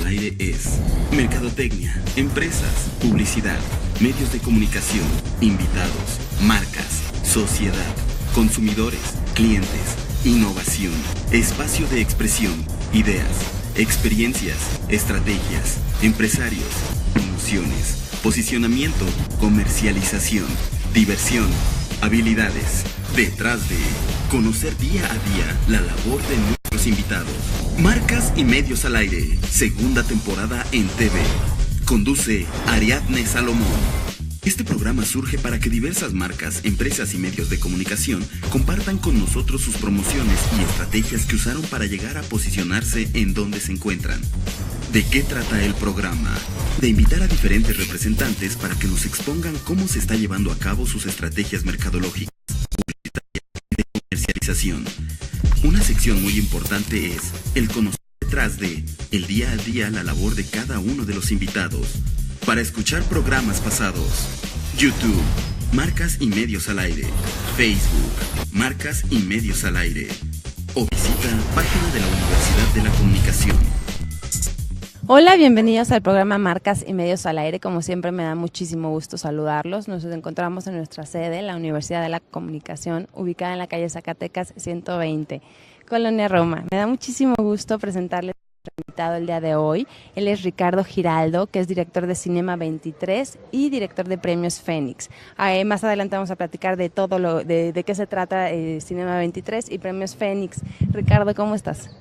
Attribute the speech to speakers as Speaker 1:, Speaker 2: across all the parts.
Speaker 1: aire es mercadotecnia, empresas, publicidad, medios de comunicación, invitados, marcas, sociedad, consumidores, clientes, innovación, espacio de expresión, ideas, experiencias, estrategias, empresarios, promociones, posicionamiento, comercialización, diversión, habilidades. Detrás de conocer día a día la labor de nuestros invitados. Marcas y medios al aire, segunda temporada en TV. Conduce Ariadne Salomón. Este programa surge para que diversas marcas, empresas y medios de comunicación compartan con nosotros sus promociones y estrategias que usaron para llegar a posicionarse en donde se encuentran. ¿De qué trata el programa? De invitar a diferentes representantes para que nos expongan cómo se está llevando a cabo sus estrategias mercadológicas, publicitarias y de comercialización. Una sección muy importante es el conocer detrás de, el día a día, la labor de cada uno de los invitados. Para escuchar programas pasados, YouTube, Marcas y Medios al Aire, Facebook, Marcas y Medios al Aire, o visita página de la Universidad de la Comunicación.
Speaker 2: Hola, bienvenidos al programa Marcas y Medios al Aire. Como siempre me da muchísimo gusto saludarlos. Nos encontramos en nuestra sede, la Universidad de la Comunicación, ubicada en la calle Zacatecas 120, Colonia Roma. Me da muchísimo gusto presentarles a nuestro invitado el día de hoy. Él es Ricardo Giraldo, que es director de Cinema 23 y director de Premios Fénix. Más adelante vamos a platicar de todo de qué se trata Cinema 23 y Premios Fénix. Ricardo, ¿cómo estás?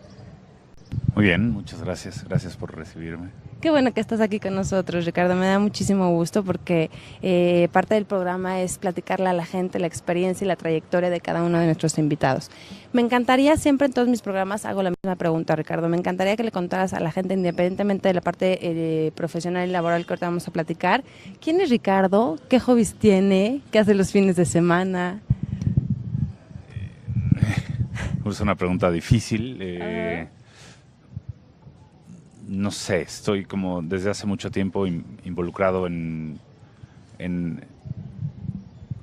Speaker 3: Muy bien, muchas gracias. Gracias por recibirme.
Speaker 2: Qué bueno que estás aquí con nosotros, Ricardo. Me da muchísimo gusto porque parte del programa es platicarle a la gente la experiencia y la trayectoria de cada uno de nuestros invitados. Me encantaría, siempre en todos mis programas hago la misma pregunta, Ricardo. Me encantaría que le contaras a la gente, independientemente de la parte profesional y laboral que ahorita vamos a platicar, ¿quién es Ricardo? ¿Qué hobbies tiene? ¿Qué hace los fines de semana?
Speaker 3: Es una pregunta difícil. No sé, estoy como desde hace mucho tiempo involucrado como en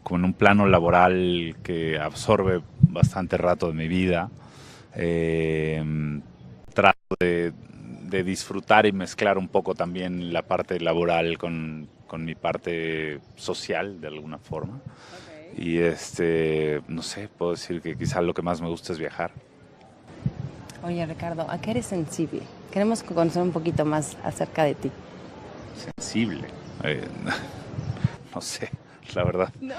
Speaker 3: un plano laboral que absorbe bastante rato de mi vida. Trato de disfrutar y mezclar un poco también la parte laboral con mi parte social de alguna forma. Okay. Y no sé, puedo decir que quizá lo que más me gusta es viajar.
Speaker 2: Oye, Ricardo, ¿a qué eres sensible? Queremos conocer un poquito más acerca de ti.
Speaker 3: ¿Sensible? No sé, la verdad. ¿No?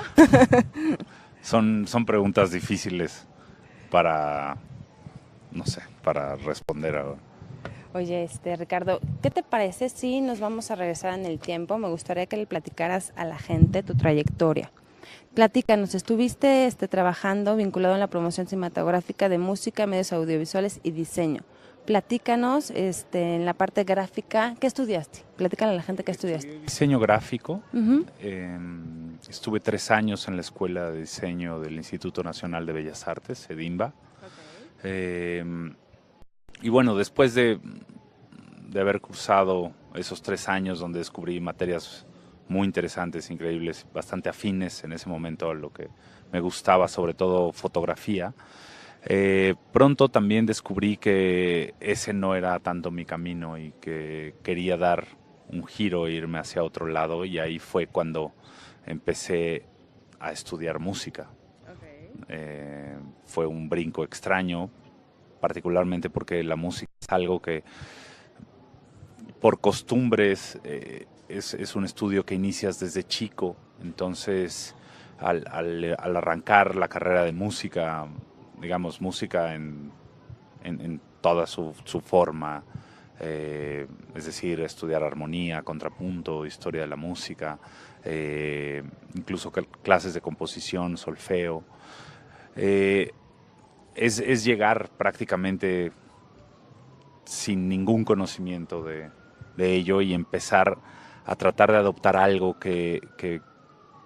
Speaker 3: Son preguntas difíciles para responder ahora.
Speaker 2: Oye, Ricardo, ¿qué te parece si nos vamos a regresar en el tiempo? Me gustaría que le platicaras a la gente tu trayectoria. Platícanos, estuviste trabajando vinculado en la promoción cinematográfica de música, medios audiovisuales y diseño. Platícanos en la parte gráfica, ¿qué estudiaste? Platícale a la gente qué estudiaste.
Speaker 3: Diseño gráfico. Uh-huh. Estuve 3 años en la Escuela de Diseño del Instituto Nacional de Bellas Artes, EDIMBA. Okay. Y bueno, después de haber cursado esos 3 años donde descubrí materias muy interesantes, increíbles, bastante afines en ese momento a lo que me gustaba, sobre todo fotografía. Pronto también descubrí que ese no era tanto mi camino y que quería dar un giro e irme hacia otro lado, y ahí fue cuando empecé a estudiar música. Okay. Fue un brinco extraño, particularmente porque la música es algo que por costumbres es un estudio que inicias desde chico. Entonces al arrancar la carrera de música, digamos música en toda su forma, es decir, estudiar armonía, contrapunto, historia de la música, incluso clases de composición, solfeo, es llegar prácticamente sin ningún conocimiento de ello y empezar a tratar de adoptar algo que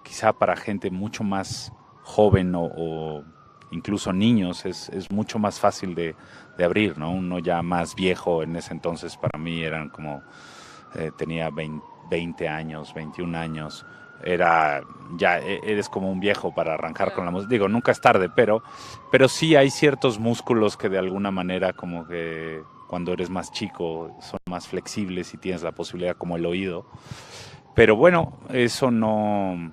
Speaker 3: quizá para gente mucho más joven o incluso niños es mucho más fácil de abrir, ¿no? Uno ya más viejo en ese entonces, para mí eran como, tenía 20 años, 21 años, eres como un viejo para arrancar con la música. Digo, nunca es tarde, pero sí hay ciertos músculos que de alguna manera como que cuando eres más chico son más flexibles y tienes la posibilidad como el oído. Pero bueno, eso no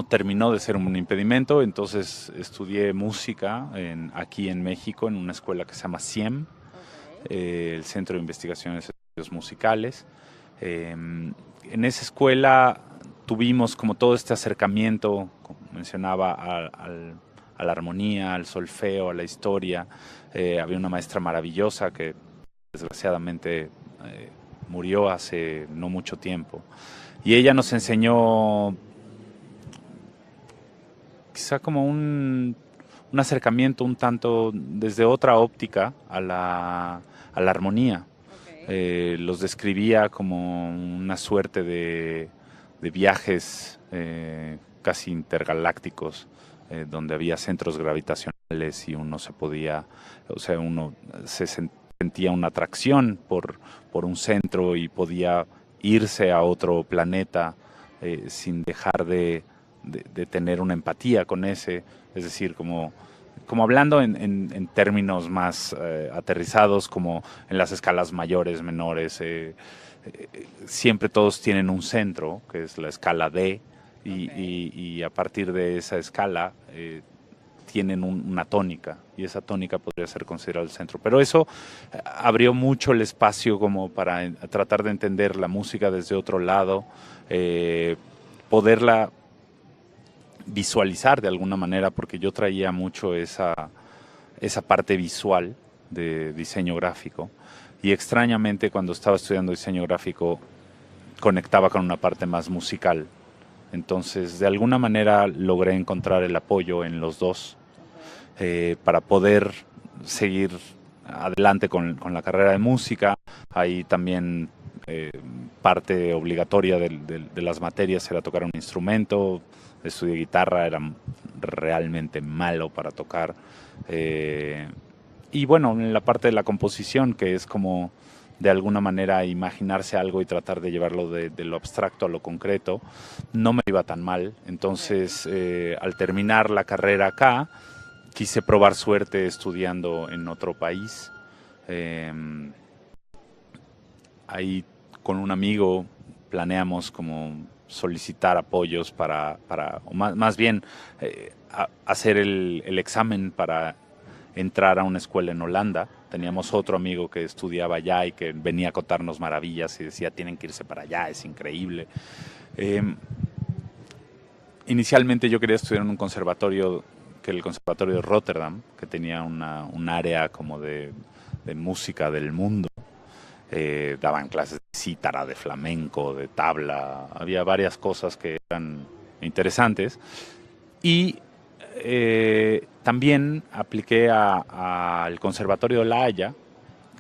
Speaker 3: terminó de ser un impedimento, entonces estudié música aquí en México en una escuela que se llama CIEM, el Centro de Investigaciones y Estudios Musicales. En esa escuela tuvimos como todo este acercamiento, como mencionaba, a la armonía, al solfeo, a la historia. Había una maestra maravillosa que desgraciadamente murió hace no mucho tiempo. Y ella nos enseñó quizá como un acercamiento un tanto desde otra óptica a la armonía. Los describía como una suerte de viajes casi intergalácticos, donde había centros gravitacionales y uno se sentía una atracción por un centro y podía irse a otro planeta sin dejar de tener una empatía con ese, es decir, como hablando en términos más aterrizados, como en las escalas mayores, menores, siempre todos tienen un centro, que es la escala D, y a partir de esa escala tienen una tónica, y esa tónica podría ser considerada el centro. Pero eso abrió mucho el espacio como para tratar de entender la música desde otro lado, poderla visualizar de alguna manera, porque yo traía mucho esa parte visual de diseño gráfico, y extrañamente cuando estaba estudiando diseño gráfico conectaba con una parte más musical. Entonces de alguna manera logré encontrar el apoyo en los dos para poder seguir adelante con la carrera de música. Ahí también parte obligatoria de las materias era tocar un instrumento. Estudié guitarra, era realmente malo para tocar. Y bueno, en la parte de la composición, que es como de alguna manera imaginarse algo y tratar de llevarlo de lo abstracto a lo concreto, no me iba tan mal. Entonces, al terminar la carrera acá, quise probar suerte estudiando en otro país. Ahí con un amigo planeamos como solicitar apoyos o más bien hacer el examen para entrar a una escuela en Holanda. Teníamos otro amigo que estudiaba allá y que venía a contarnos maravillas y decía, tienen que irse para allá, es increíble. Inicialmente yo quería estudiar en un conservatorio, que el conservatorio de Rotterdam, que tenía un área como de música del mundo. Daban clases de cítara, de flamenco, de tabla, había varias cosas que eran interesantes. Y también apliqué al Conservatorio de La Haya,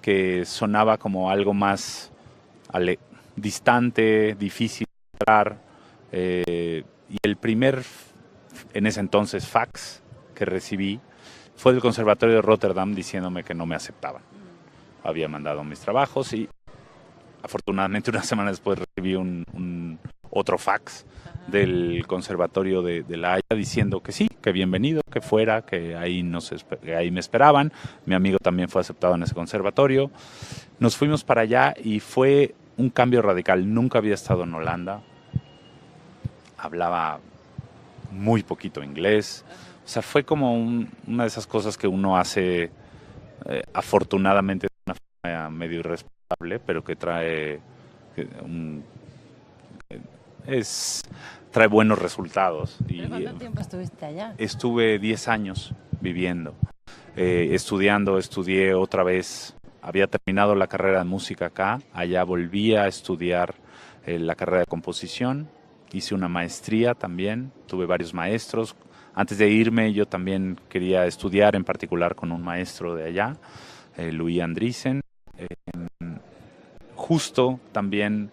Speaker 3: que sonaba como algo más distante, difícil de entrar. Y el primer, en ese entonces, fax que recibí fue del Conservatorio de Rotterdam diciéndome que no me aceptaban. Había mandado mis trabajos y afortunadamente una semana después recibí otro fax del Conservatorio de La Haya diciendo que sí, que bienvenido, que fuera, que ahí me esperaban. Mi amigo también fue aceptado en ese conservatorio. Nos fuimos para allá y fue un cambio radical. Nunca había estado en Holanda. Hablaba muy poquito inglés. O sea, fue como una de esas cosas que uno hace afortunadamente de una forma medio irresponsable, pero que trae buenos resultados.
Speaker 2: ¿Cuánto tiempo estuviste allá?
Speaker 3: Estuve 10 años viviendo, estudiando, estudié otra vez. Había terminado la carrera de música acá, allá volví a estudiar la carrera de composición, hice una maestría también, tuve varios maestros. Antes de irme yo también quería estudiar en particular con un maestro de allá, Louis Andriessen. Justo también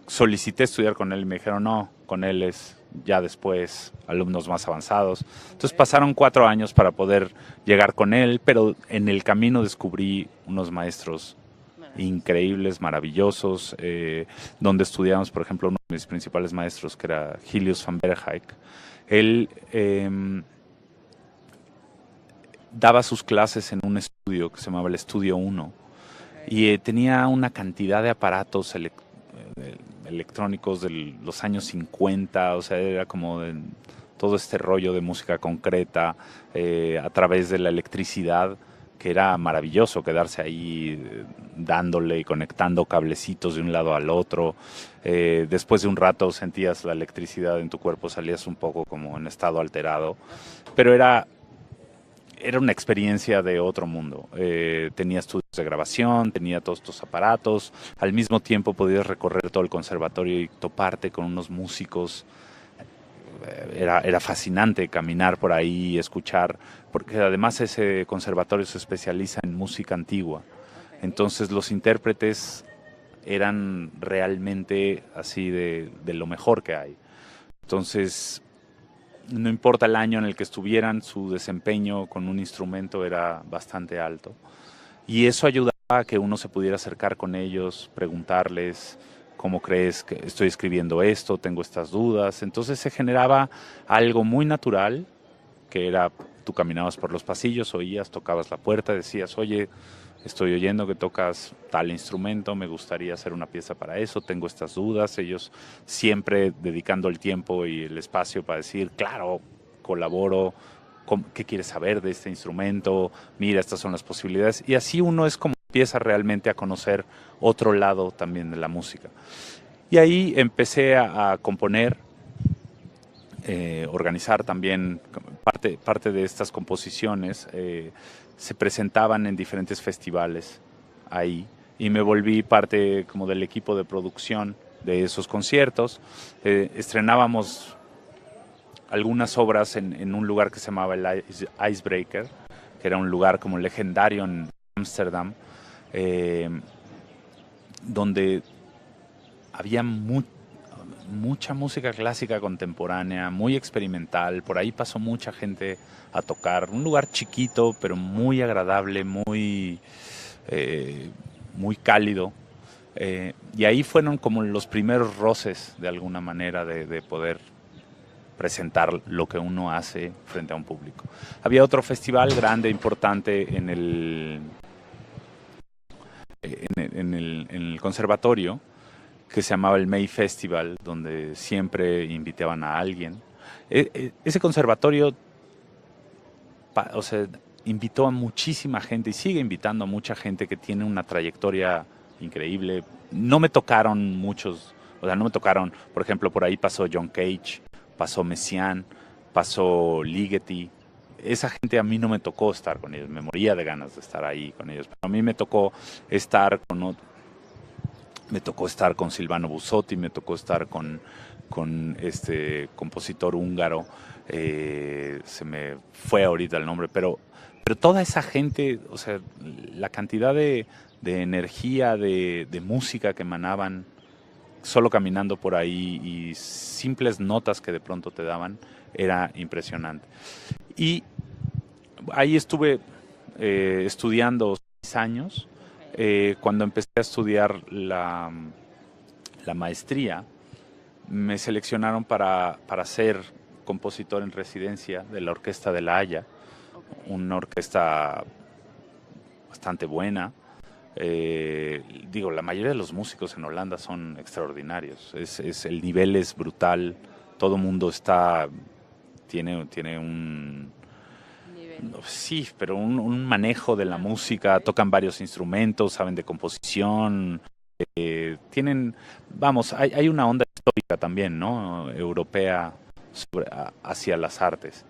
Speaker 3: solicité estudiar con él y me dijeron no, con él es ya después alumnos más avanzados. Entonces pasaron 4 años para poder llegar con él, pero en el camino descubrí unos maestros increíbles, maravillosos, donde estudiamos, por ejemplo, uno de mis principales maestros, que era Gilius van Bergijk. Él daba sus clases en un estudio que se llamaba el Estudio 1 y tenía una cantidad de aparatos electrónicos de los años 50, o sea, era como todo este rollo de música concreta a través de la electricidad, que era maravilloso quedarse ahí dándole y conectando cablecitos de un lado al otro. Después de un rato sentías la electricidad en tu cuerpo, salías un poco como en estado alterado, pero era una experiencia de otro mundo. Tenía estudios de grabación, tenía todos estos aparatos, al mismo tiempo podías recorrer todo el conservatorio y toparte con unos músicos. Era fascinante caminar por ahí y escuchar, porque además ese conservatorio se especializa en música antigua. Entonces los intérpretes eran realmente así de lo mejor que hay. Entonces, no importa el año en el que estuvieran, su desempeño con un instrumento era bastante alto. Y eso ayudaba a que uno se pudiera acercar con ellos, preguntarles: ¿cómo crees que estoy escribiendo esto? Tengo estas dudas. Entonces se generaba algo muy natural, que era, tú caminabas por los pasillos, oías, tocabas la puerta, decías: oye, estoy oyendo que tocas tal instrumento, me gustaría hacer una pieza para eso, tengo estas dudas. Ellos siempre dedicando el tiempo y el espacio para decir: claro, colaboro, ¿qué quieres saber de este instrumento? Mira, estas son las posibilidades. Y así uno es como empieza realmente a conocer otro lado también de la música. Y ahí empecé a componer, organizar también parte de estas composiciones. Se presentaban en diferentes festivales ahí y me volví parte como del equipo de producción de esos conciertos. Estrenábamos algunas obras en un lugar que se llamaba el Icebreaker, que era un lugar como legendario en Ámsterdam, donde había mucha música clásica contemporánea, muy experimental. Por ahí pasó mucha gente a tocar. Un lugar chiquito, pero muy agradable, muy cálido. Y ahí fueron como los primeros roces, de alguna manera, de poder presentar lo que uno hace frente a un público. Había otro festival grande, importante en el conservatorio, que se llamaba el May Festival, donde siempre invitaban a alguien. Ese conservatorio, o sea, invitó a muchísima gente y sigue invitando a mucha gente que tiene una trayectoria increíble. No me tocaron muchos, o sea, no me tocaron, por ejemplo, por ahí pasó John Cage, pasó Messiaen, pasó Ligeti. Esa gente a mí no me tocó estar con ellos, me moría de ganas de estar ahí con ellos. Pero a mí me tocó estar con Silvano Busotti, me tocó estar con este compositor húngaro, se me fue ahorita el nombre, pero toda esa gente, o sea, la cantidad de energía, de música que emanaban solo caminando por ahí y simples notas que de pronto te daban, era impresionante. Y ahí estuve estudiando 6 años. Cuando empecé a estudiar la maestría, me seleccionaron para ser compositor en residencia de la Orquesta de La Haya, una orquesta bastante buena. La mayoría de los músicos en Holanda son extraordinarios. El nivel es brutal. Todo el mundo tiene un... Sí, pero un manejo de la música, tocan varios instrumentos, saben de composición, hay una onda histórica también, ¿no? Europea hacia las artes.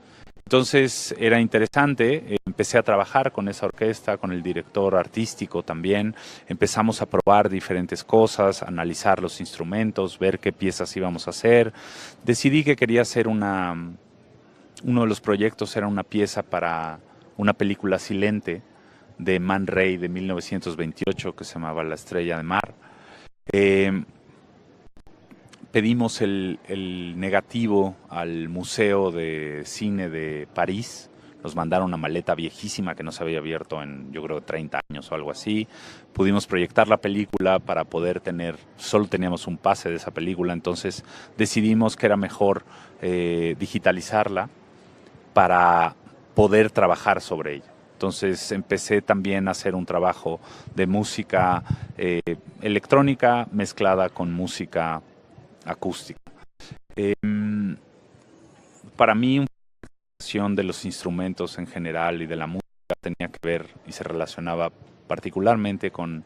Speaker 3: Entonces era interesante, empecé a trabajar con esa orquesta, con el director artístico también, empezamos a probar diferentes cosas, analizar los instrumentos, ver qué piezas íbamos a hacer. Decidí que quería hacer uno de los proyectos era una pieza para una película silente de Man Ray de 1928 que se llamaba La Estrella de Mar. Pedimos el negativo al Museo de Cine de París. Nos mandaron una maleta viejísima que no se había abierto en, yo creo, 30 años o algo así. Pudimos proyectar la película para poder solo teníamos un pase de esa película, entonces decidimos que era mejor digitalizarla para poder trabajar sobre ella. Entonces empecé también a hacer un trabajo de música electrónica mezclada con música acústica. Para mí, una relación de los instrumentos en general y de la música tenía que ver y se relacionaba particularmente con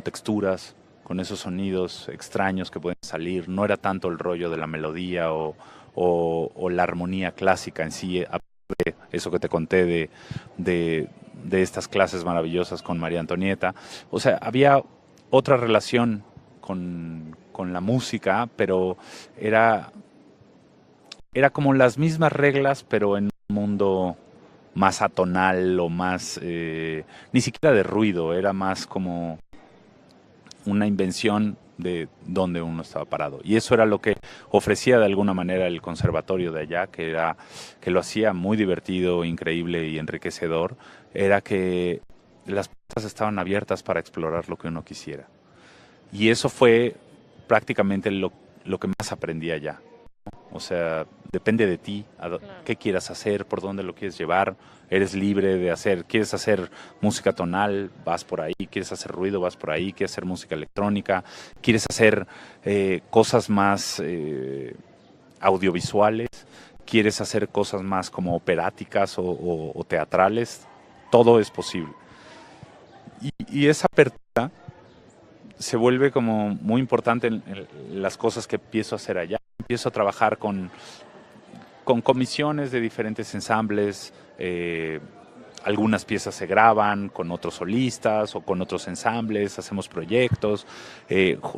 Speaker 3: texturas, con esos sonidos extraños que pueden salir. No era tanto el rollo de la melodía o la armonía clásica en sí, de eso que te conté de estas clases maravillosas con María Antonieta. O sea, había otra relación con la música, pero era como las mismas reglas, pero en un mundo más atonal o más, ni siquiera de ruido, era más como una invención de dónde uno estaba parado. Y eso era lo que ofrecía de alguna manera el conservatorio de allá, que lo hacía muy divertido, increíble y enriquecedor, era que las puertas estaban abiertas para explorar lo que uno quisiera. Y eso fue prácticamente lo que más aprendí allá. O sea, depende de ti, qué quieras hacer, por dónde lo quieres llevar, eres libre de hacer, quieres hacer música tonal, vas por ahí, quieres hacer ruido, vas por ahí, quieres hacer música electrónica, quieres hacer cosas más audiovisuales, quieres hacer cosas más como operáticas o teatrales, todo es posible. Y esa apertura se vuelve como muy importante en las cosas que empiezo a hacer allá. Empiezo a trabajar con comisiones de diferentes ensambles, algunas piezas se graban con otros solistas o con otros ensambles, hacemos proyectos,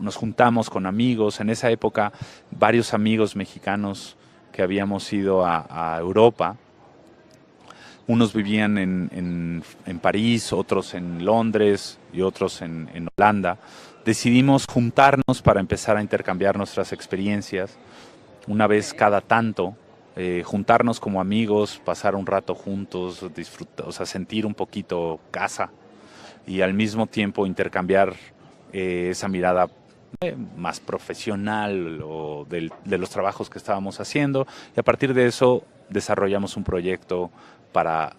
Speaker 3: nos juntamos con amigos. En esa época, varios amigos mexicanos que habíamos ido a Europa, unos vivían en París, otros en Londres y otros en Holanda. Decidimos juntarnos para empezar a intercambiar nuestras experiencias una vez cada tanto, juntarnos como amigos, pasar un rato juntos, disfrutar, o sea, sentir un poquito casa y al mismo tiempo intercambiar esa mirada más profesional o de los trabajos que estábamos haciendo, y a partir de eso desarrollamos un proyecto para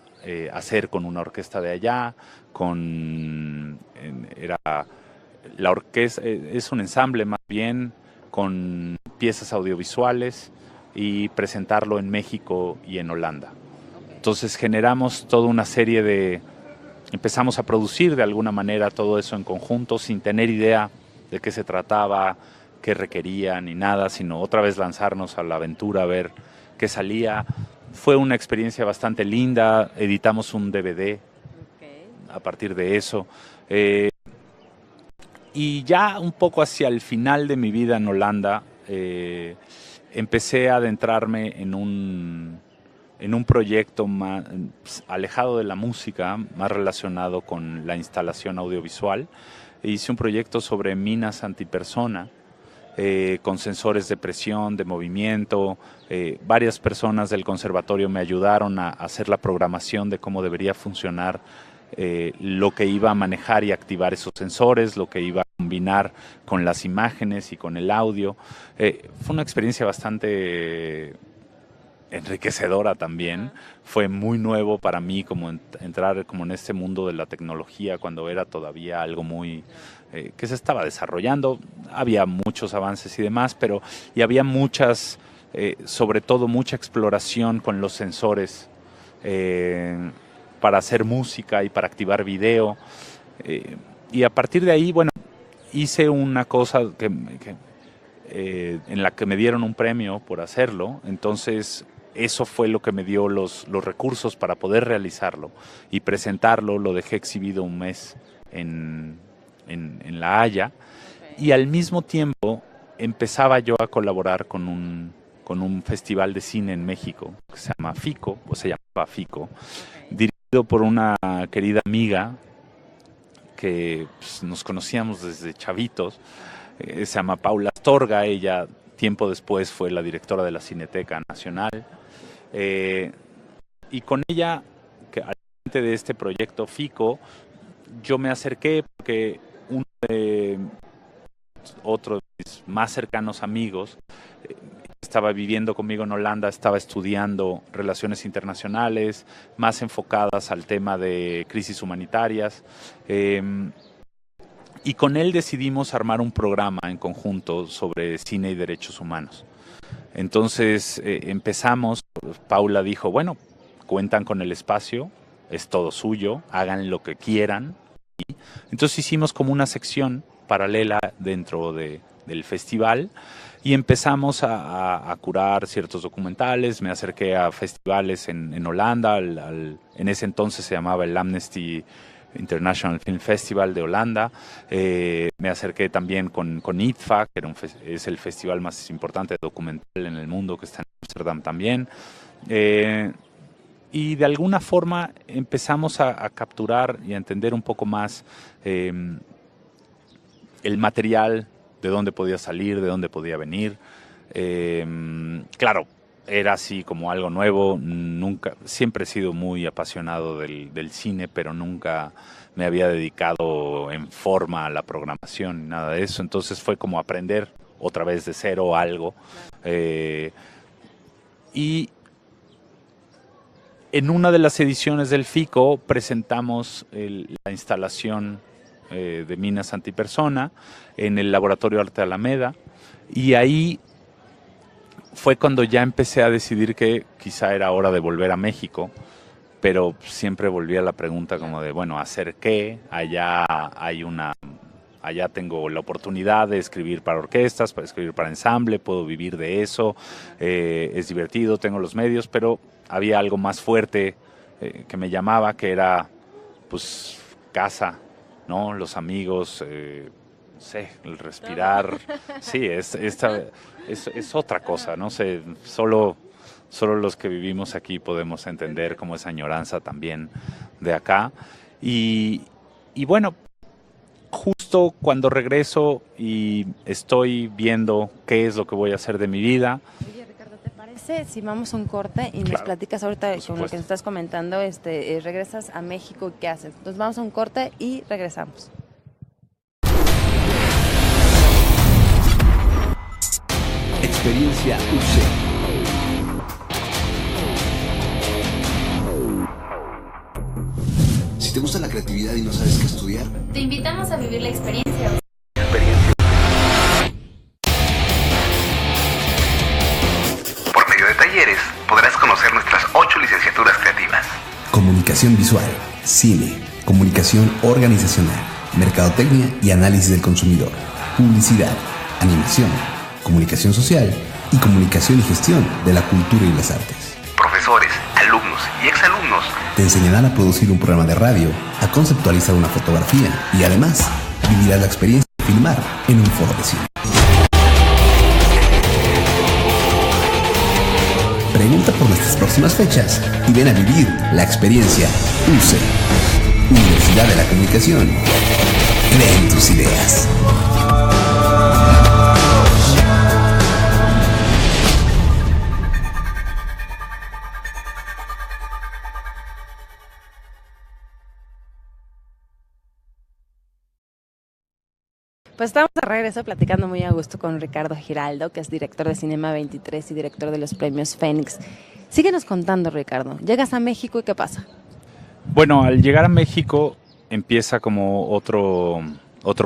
Speaker 3: hacer con una orquesta de allá, la orquesta es un ensamble más bien con piezas audiovisuales y presentarlo en México y en Holanda. Entonces generamos toda una serie empezamos a producir de alguna manera todo eso en conjunto sin tener idea de qué se trataba, qué requería ni nada, sino otra vez lanzarnos a la aventura a ver qué salía. Fue una experiencia bastante linda, editamos un DVD a partir de eso. Y ya un poco hacia el final de mi vida en Holanda, empecé a adentrarme en un proyecto más alejado de la música, más relacionado con la instalación audiovisual. Hice un proyecto sobre minas antipersona, con sensores de presión, de movimiento. Varias personas del conservatorio me ayudaron a hacer la programación de cómo debería funcionar lo que iba a manejar y activar esos sensores, lo que iba a combinar con las imágenes y con el audio. Fue una experiencia bastante enriquecedora también. Fue muy nuevo para mí como entrar como en este mundo de la tecnología cuando era todavía algo muy que se estaba desarrollando. Había muchos avances y demás, pero había muchas, sobre todo mucha exploración con los sensores para hacer música y para activar video. Y a partir de ahí, bueno, hice una cosa en la que me dieron un premio por hacerlo. Entonces eso fue lo que me dio los recursos para poder realizarlo y presentarlo. Lo dejé exhibido un mes en La Haya, y al mismo tiempo empezaba yo a colaborar con un festival de cine en México que se llama FICO, o se llamaba FICO, dirigido por una querida amiga que pues, nos conocíamos desde chavitos. Se llama Paula Astorga. Ella tiempo después fue la directora de la Cineteca Nacional, y con ella, al frente de este proyecto FICO, yo me acerqué porque otro de mis más cercanos amigos estaba viviendo conmigo en Holanda, estaba estudiando relaciones internacionales, más enfocadas al tema de crisis humanitarias. Y con él decidimos armar un programa en conjunto sobre cine y derechos humanos. Entonces empezamos, Paula dijo, bueno, cuentan con el espacio, es todo suyo, hagan lo que quieran. Entonces hicimos como una sección paralela dentro del festival y empezamos a curar ciertos documentales. Me acerqué a festivales en Holanda, en ese entonces se llamaba el Amnesty International Film Festival de Holanda. Me acerqué también con IDFA, que es el festival más importante de documental en el mundo, que está en Ámsterdam también. Y de alguna forma empezamos a capturar y a entender un poco más el material, de dónde podía salir, de dónde podía venir. Claro, era así como algo nuevo. Siempre he sido muy apasionado del cine, pero nunca me había dedicado en forma a la programación, nada de eso. Entonces fue como aprender otra vez de cero algo. Y en una de las ediciones del FICO presentamos la instalación de Minas Antipersona en el Laboratorio Arte Alameda, y ahí fue cuando ya empecé a decidir que quizá era hora de volver a México, pero siempre volvía a la pregunta como de, bueno, ¿hacer qué? Allá tengo la oportunidad de escribir para orquestas, para escribir para ensamble, puedo vivir de eso, es divertido, tengo los medios, pero había algo más fuerte que me llamaba, que era pues casa, ¿no? Los amigos, no sé, el respirar. Sí, es otra cosa, no sé, solo los que vivimos aquí podemos entender como esa añoranza también de acá. Y bueno, justo cuando regreso y estoy viendo qué es lo que voy a hacer de mi vida.
Speaker 2: Oye, Ricardo, ¿te parece si vamos a un corte y nos
Speaker 3: Claro,
Speaker 2: platicas ahorita
Speaker 3: por
Speaker 2: con lo que
Speaker 3: supuesto.
Speaker 2: nos estás comentando, regresas a México, ¿qué haces? Entonces vamos a un corte y regresamos.
Speaker 1: Experiencia UC. Si te gusta la creatividad y no sabes qué estudiar,
Speaker 4: Te invitamos a vivir la experiencia.
Speaker 5: Por medio de talleres podrás conocer nuestras 8 licenciaturas creativas.
Speaker 1: comunicación visual, cine, comunicación organizacional, mercadotecnia y análisis del consumidor, publicidad, animación, comunicación social y comunicación y gestión de la cultura y las artes.
Speaker 5: Profesores, alumnos y exalumnos
Speaker 1: Te enseñarán a producir un programa de radio, a conceptualizar una fotografía y además vivirás la experiencia de filmar en un foro de cine. Pregunta por nuestras próximas fechas y ven a vivir la experiencia UCE, Universidad de la Comunicación. Crea en tus ideas.
Speaker 2: Pues estamos de regreso platicando muy a gusto con Ricardo Giraldo, que es director de Cinema 23 y director de los premios Fénix. Síguenos contando, Ricardo. Llegas a México y ¿qué pasa?
Speaker 3: Bueno, al llegar a México empieza como otro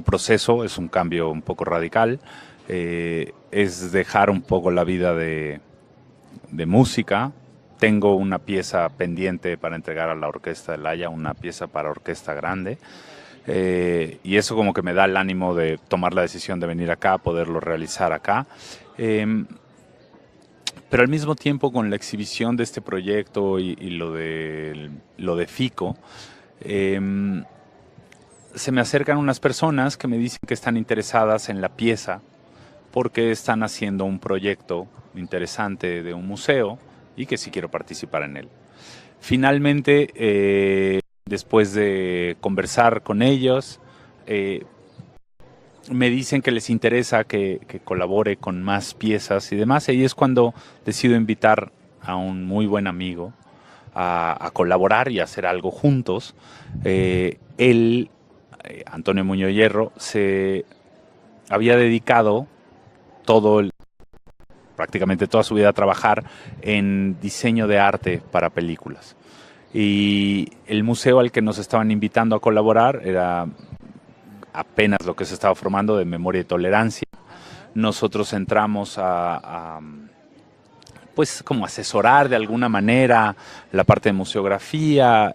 Speaker 3: proceso, es un cambio un poco radical, es dejar un poco la vida de música. Tengo una pieza pendiente para entregar a la Orquesta del Haya, una pieza para orquesta grande, y eso como que me da el ánimo de tomar la decisión de venir acá, poderlo realizar acá. Pero al mismo tiempo, con la exhibición de este proyecto y lo de FICO, se me acercan unas personas que me dicen que están interesadas en la pieza porque están haciendo un proyecto interesante de un museo y que sí quiero participar en él. Finalmente, después de conversar con ellos, me dicen que les interesa que colabore con más piezas y demás, y es cuando decido invitar a un muy buen amigo a colaborar y a hacer algo juntos. Él, Antonio Muñoz Hierro, se había dedicado todo prácticamente toda su vida a trabajar en diseño de arte para películas. Y el museo al que nos estaban invitando a colaborar era apenas lo que se estaba formando de Memoria y Tolerancia. Nosotros entramos pues como asesorar de alguna manera la parte de museografía,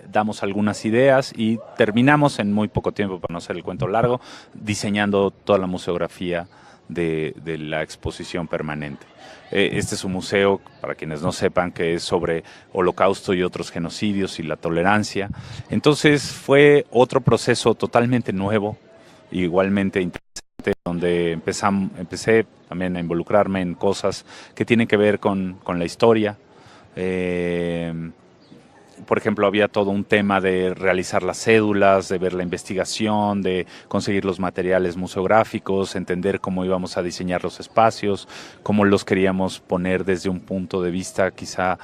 Speaker 3: damos algunas ideas y terminamos en muy poco tiempo, para no hacer el cuento largo, diseñando toda la museografía de la exposición permanente. Este es un museo, para quienes no sepan, que es sobre Holocausto y otros genocidios y la tolerancia. Entonces fue otro proceso totalmente nuevo, igualmente interesante, donde empecé también a involucrarme en cosas que tienen que ver con la historia. Por ejemplo, había todo un tema de realizar las cédulas, de ver la investigación, de conseguir los materiales museográficos, entender cómo íbamos a diseñar los espacios, cómo los queríamos poner desde un punto de vista quizá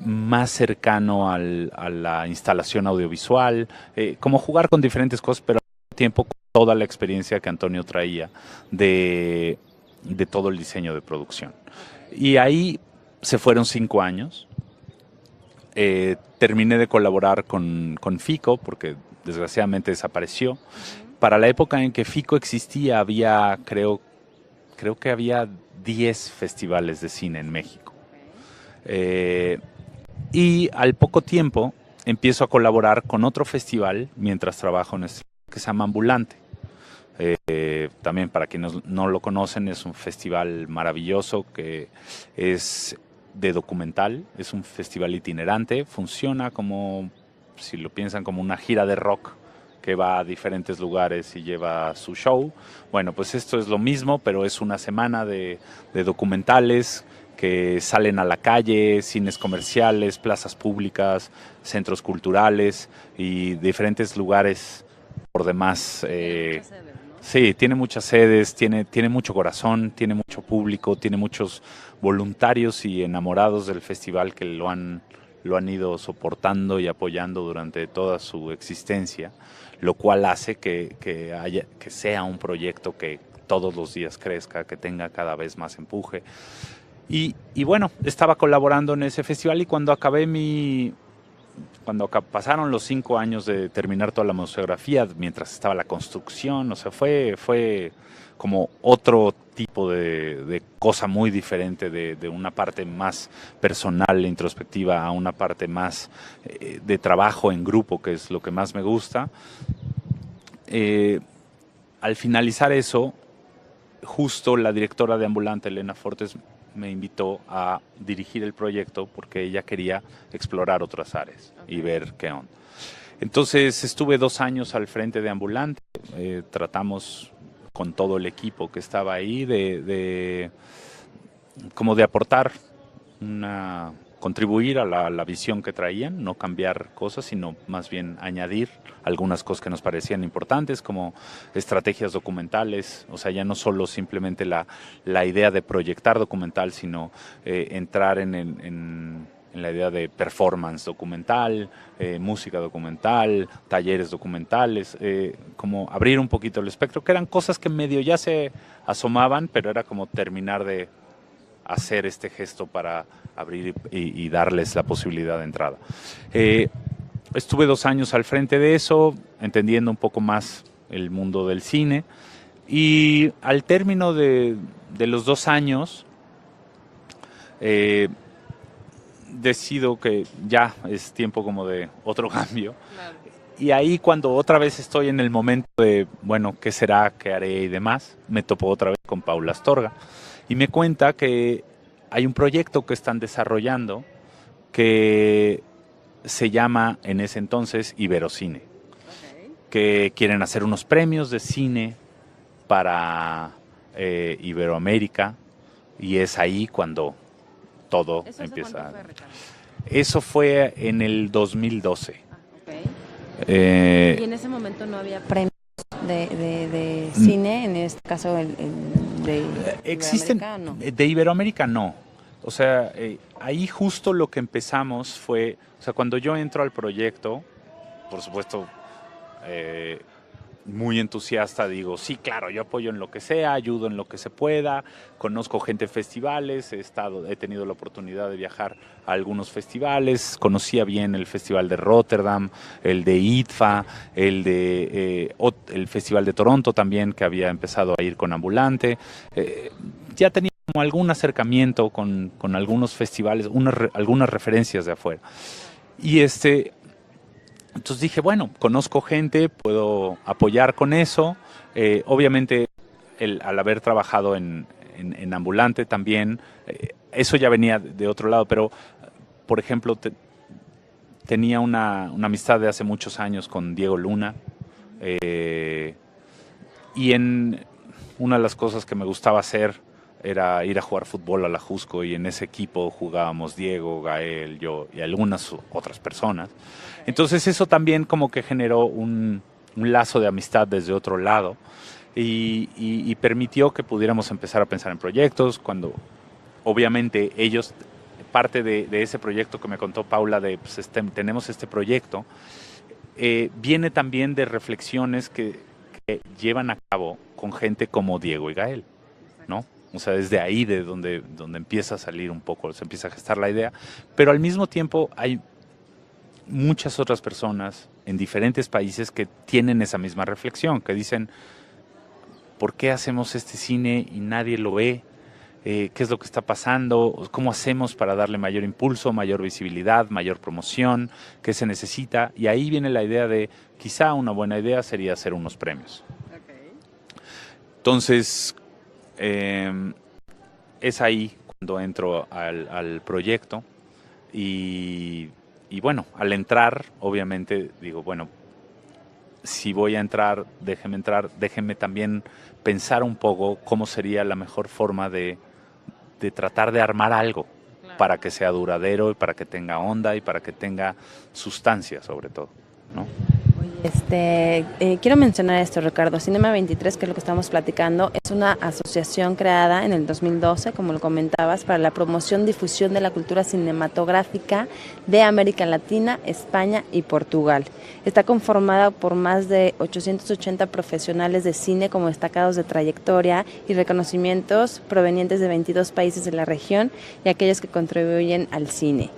Speaker 3: más cercano a la instalación audiovisual, como jugar con diferentes cosas, pero al mismo tiempo con toda la experiencia que Antonio traía de todo el diseño de producción. Y ahí se fueron 5 años. Terminé de colaborar con FICO, porque desgraciadamente desapareció. Para la época en que FICO existía, creo que había 10 festivales de cine en México. Y al poco tiempo empiezo a colaborar con otro festival mientras trabajo en este, que se llama Ambulante. También para quienes no lo conocen, es un festival maravilloso que es de documental, es un festival itinerante, funciona como, si lo piensan, como una gira de rock que va a diferentes lugares y lleva su show. Bueno, pues esto es lo mismo, pero es una semana de documentales que salen a la calle, cines comerciales, plazas públicas, centros culturales y diferentes lugares por demás. Sí, tiene muchas sedes, tiene mucho corazón, tiene mucho público, tiene muchos voluntarios y enamorados del festival que lo han ido soportando y apoyando durante toda su existencia, lo cual hace que sea un proyecto que todos los días crezca, que tenga cada vez más empuje. Y bueno, estaba colaborando en ese festival y cuando pasaron los 5 años de terminar toda la museografía, mientras estaba la construcción, o sea, fue como otro tipo de cosa muy diferente, de una parte más personal e introspectiva a una parte más de trabajo en grupo, que es lo que más me gusta. Al finalizar eso, justo la directora de Ambulante, Elena Fortes, me invitó a dirigir el proyecto porque ella quería explorar otras áreas y ver qué onda. Entonces estuve 2 años al frente de Ambulante, tratamos con todo el equipo que estaba ahí como de aportar contribuir a la visión que traían, no cambiar cosas, sino más bien añadir algunas cosas que nos parecían importantes, como estrategias documentales, o sea, ya no solo simplemente la idea de proyectar documental, sino entrar en la idea de performance documental, música documental, talleres documentales, como abrir un poquito el espectro, que eran cosas que medio ya se asomaban, pero era como terminar de hacer este gesto para abrir y darles la posibilidad de entrada. Estuve 2 años al frente de eso, entendiendo un poco más el mundo del cine, y al término de los 2 años decido que ya es tiempo como de otro cambio. Claro. Y ahí, cuando otra vez estoy en el momento de, bueno, ¿qué será? ¿Qué haré? Y demás, me topo otra vez con Paula Astorga y me cuenta que hay un proyecto que están desarrollando que se llama en ese entonces Iberocine, que quieren hacer unos premios de cine para Iberoamérica, y es ahí cuando todo empieza. Eso fue en el 2012.
Speaker 2: Y en ese momento no había premios de cine, en este caso de
Speaker 3: existen
Speaker 2: Iberoamérica, ¿no?
Speaker 3: De Iberoamérica no. O sea, ahí justo lo que empezamos fue, o sea, cuando yo entro al proyecto, por supuesto, muy entusiasta, digo, sí, claro, yo apoyo en lo que sea, ayudo en lo que se pueda, conozco gente en festivales, he tenido la oportunidad de viajar a algunos festivales, conocía bien el Festival de Rotterdam, el de ITFA, el Festival de Toronto también, que había empezado a ir con Ambulante, ya tenía como algún acercamiento con algunos festivales, algunas referencias de afuera. Y entonces dije, bueno, conozco gente, puedo apoyar con eso. Obviamente, al haber trabajado en Ambulante también, eso ya venía de otro lado, pero, por ejemplo, tenía una amistad de hace muchos años con Diego Luna. Y una de las cosas que me gustaba hacer era ir a jugar fútbol a la Jusco, y en ese equipo jugábamos Diego, Gael, yo y algunas otras personas. Entonces eso también como que generó un lazo de amistad desde otro lado, y permitió que pudiéramos empezar a pensar en proyectos, cuando obviamente ellos, parte de ese proyecto que me contó Paula, de pues, tenemos este proyecto, viene también de reflexiones que llevan a cabo con gente como Diego y Gael, ¿no? O sea, desde ahí de donde empieza a salir un poco, se empieza a gestar la idea, pero al mismo tiempo hay muchas otras personas en diferentes países que tienen esa misma reflexión, que dicen, ¿por qué hacemos este cine y nadie lo ve? ¿Qué es lo que está pasando? ¿Cómo hacemos para darle mayor impulso, mayor visibilidad, mayor promoción? ¿Qué se necesita? Y ahí viene la idea de, quizá una buena idea sería hacer unos premios. Okay. Entonces, es ahí cuando entro al proyecto, y bueno, al entrar, obviamente digo, bueno, si voy a entrar, déjenme también pensar un poco cómo sería la mejor forma de tratar de armar algo, claro, para que sea duradero y para que tenga onda y para que tenga sustancia sobre todo, ¿no?
Speaker 2: Quiero mencionar esto, Ricardo. Cinema 23, que es lo que estamos platicando, es una asociación creada en el 2012, como lo comentabas, para la promoción y difusión de la cultura cinematográfica de América Latina, España y Portugal. Está conformada por más de 880 profesionales de cine como destacados de trayectoria y reconocimientos provenientes de 22 países de la región y aquellos que contribuyen al cine.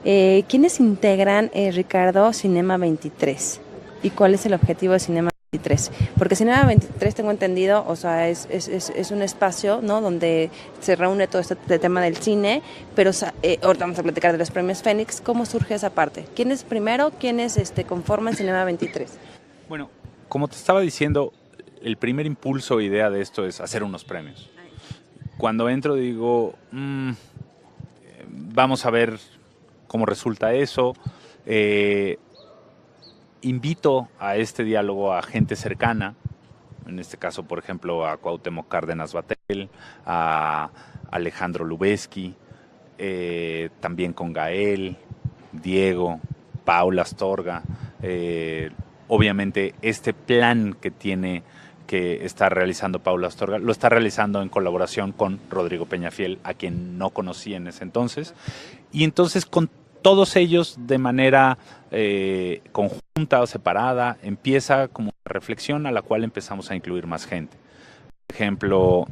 Speaker 2: ¿Quiénes integran, Ricardo, Cinema 23? ¿Y cuál es el objetivo de Cinema 23? Porque Cinema 23, tengo entendido, o sea, es un espacio, ¿no?, donde se reúne todo este tema del cine, pero ahorita vamos a platicar de los premios Fénix. ¿Cómo surge esa parte? ¿Quiénes conforman Cinema 23?
Speaker 3: Bueno, como te estaba diciendo, el primer impulso o idea de esto es hacer unos premios. Cuando entro digo, vamos a ver cómo resulta eso. Invito a este diálogo a gente cercana, en este caso, por ejemplo, a Cuauhtémoc Cárdenas Batel, a Alejandro Lubezki, también con Gael, Diego, Paula Astorga. Obviamente este plan que está realizando Paula Astorga, lo está realizando en colaboración con Rodrigo Peñafiel, a quien no conocí en ese entonces. Y entonces con todos ellos, de manera conjunta o separada, empieza como una reflexión a la cual empezamos a incluir más gente. Por ejemplo,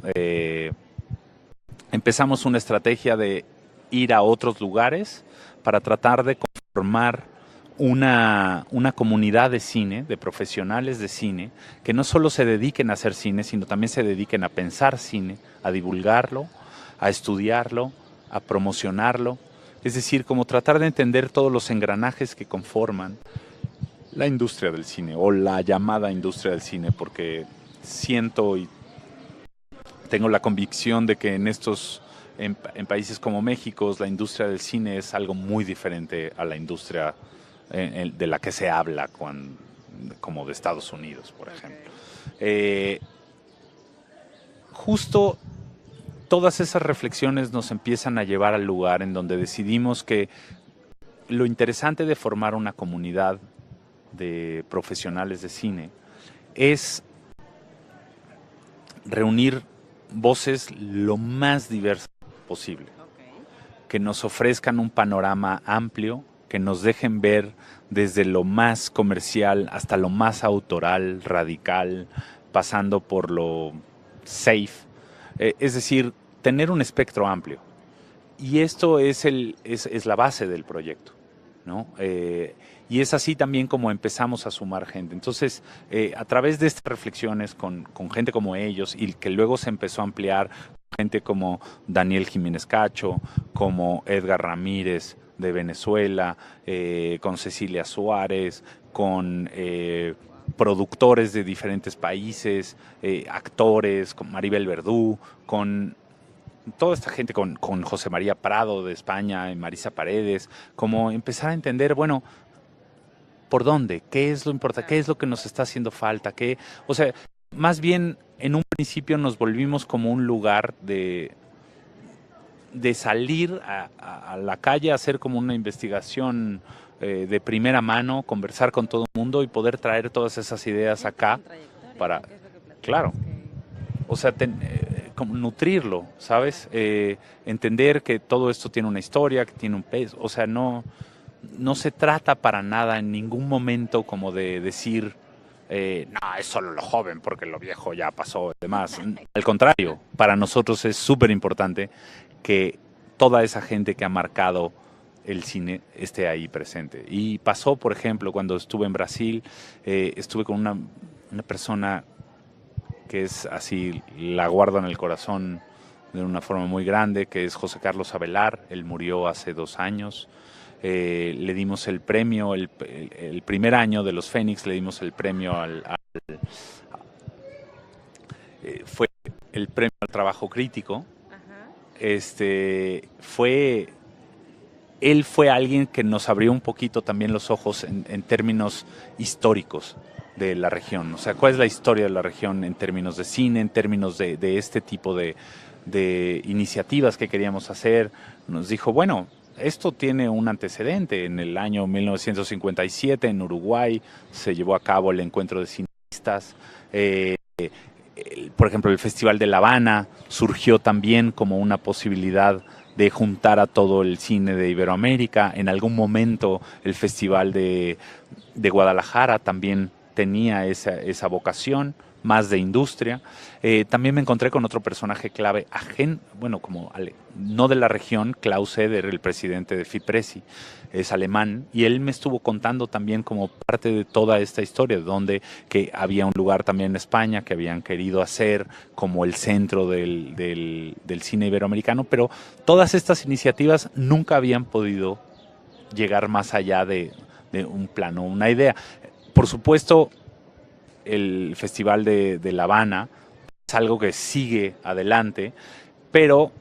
Speaker 3: empezamos una estrategia de ir a otros lugares para tratar de conformar una comunidad de cine, de profesionales de cine, que no solo se dediquen a hacer cine, sino también se dediquen a pensar cine, a divulgarlo, a estudiarlo, a promocionarlo. Es decir, como tratar de entender todos los engranajes que conforman la industria del cine, o la llamada industria del cine, porque siento y tengo la convicción de que en países como México, la industria del cine es algo muy diferente a la industria de la que se habla como de Estados Unidos, por ejemplo. Justo todas esas reflexiones nos empiezan a llevar al lugar en donde decidimos que lo interesante de formar una comunidad de profesionales de cine es reunir voces lo más diversas posible, que nos ofrezcan un panorama amplio, que nos dejen ver desde lo más comercial hasta lo más autoral, radical, pasando por lo safe. Es decir, tener un espectro amplio. Y esto es la base del proyecto, ¿no? Y es así también como empezamos a sumar gente. Entonces, a través de estas reflexiones con gente como ellos, y que luego se empezó a ampliar, gente como Daniel Jiménez Cacho, como Edgar Ramírez de Venezuela, con Cecilia Suárez, con productores de diferentes países, actores, con Maribel Verdú, con toda esta gente, con José María Prado de España, y Marisa Paredes, como empezar a entender, bueno, ¿por dónde? ¿Qué es lo importante? ¿Qué es lo que nos está haciendo falta? O sea, más bien en un principio nos volvimos como un lugar de salir a la calle a hacer como una investigación de primera mano, conversar con todo el mundo y poder traer todas esas ideas acá para, claro, o sea, como nutrirlo, ¿sabes? Entender que todo esto tiene una historia, que tiene un peso, o sea, no se trata para nada en ningún momento como de decir, no, es solo lo joven porque lo viejo ya pasó y demás. Al contrario, para nosotros es súper importante que toda esa gente que ha marcado el cine esté ahí presente. Y pasó, por ejemplo, cuando estuve en Brasil, estuve con una persona que es así, la guardo en el corazón de una forma muy grande, que es José Carlos Avelar. Él murió hace 2 años. Le dimos el premio, el primer año de los Fénix, le dimos el premio fue el premio al trabajo crítico. Él fue alguien que nos abrió un poquito también los ojos en términos históricos de la región. O sea, ¿cuál es la historia de la región en términos de cine, en términos de este tipo de iniciativas que queríamos hacer? Nos dijo, bueno, esto tiene un antecedente. En el año 1957 en Uruguay se llevó a cabo el encuentro de cineastas. Por ejemplo, el Festival de La Habana surgió también como una posibilidad de juntar a todo el cine de Iberoamérica. En algún momento el Festival de Guadalajara también tenía esa vocación más de industria. También me encontré con otro personaje clave, no de la región, Klaus Eder, el presidente de FIPRESI, es alemán, y él me estuvo contando también como parte de toda esta historia, donde que había un lugar también en España que habían querido hacer como el centro del cine iberoamericano, pero todas estas iniciativas nunca habían podido llegar más allá de un plano, una idea. Por supuesto, el Festival de La Habana es algo que sigue adelante, pero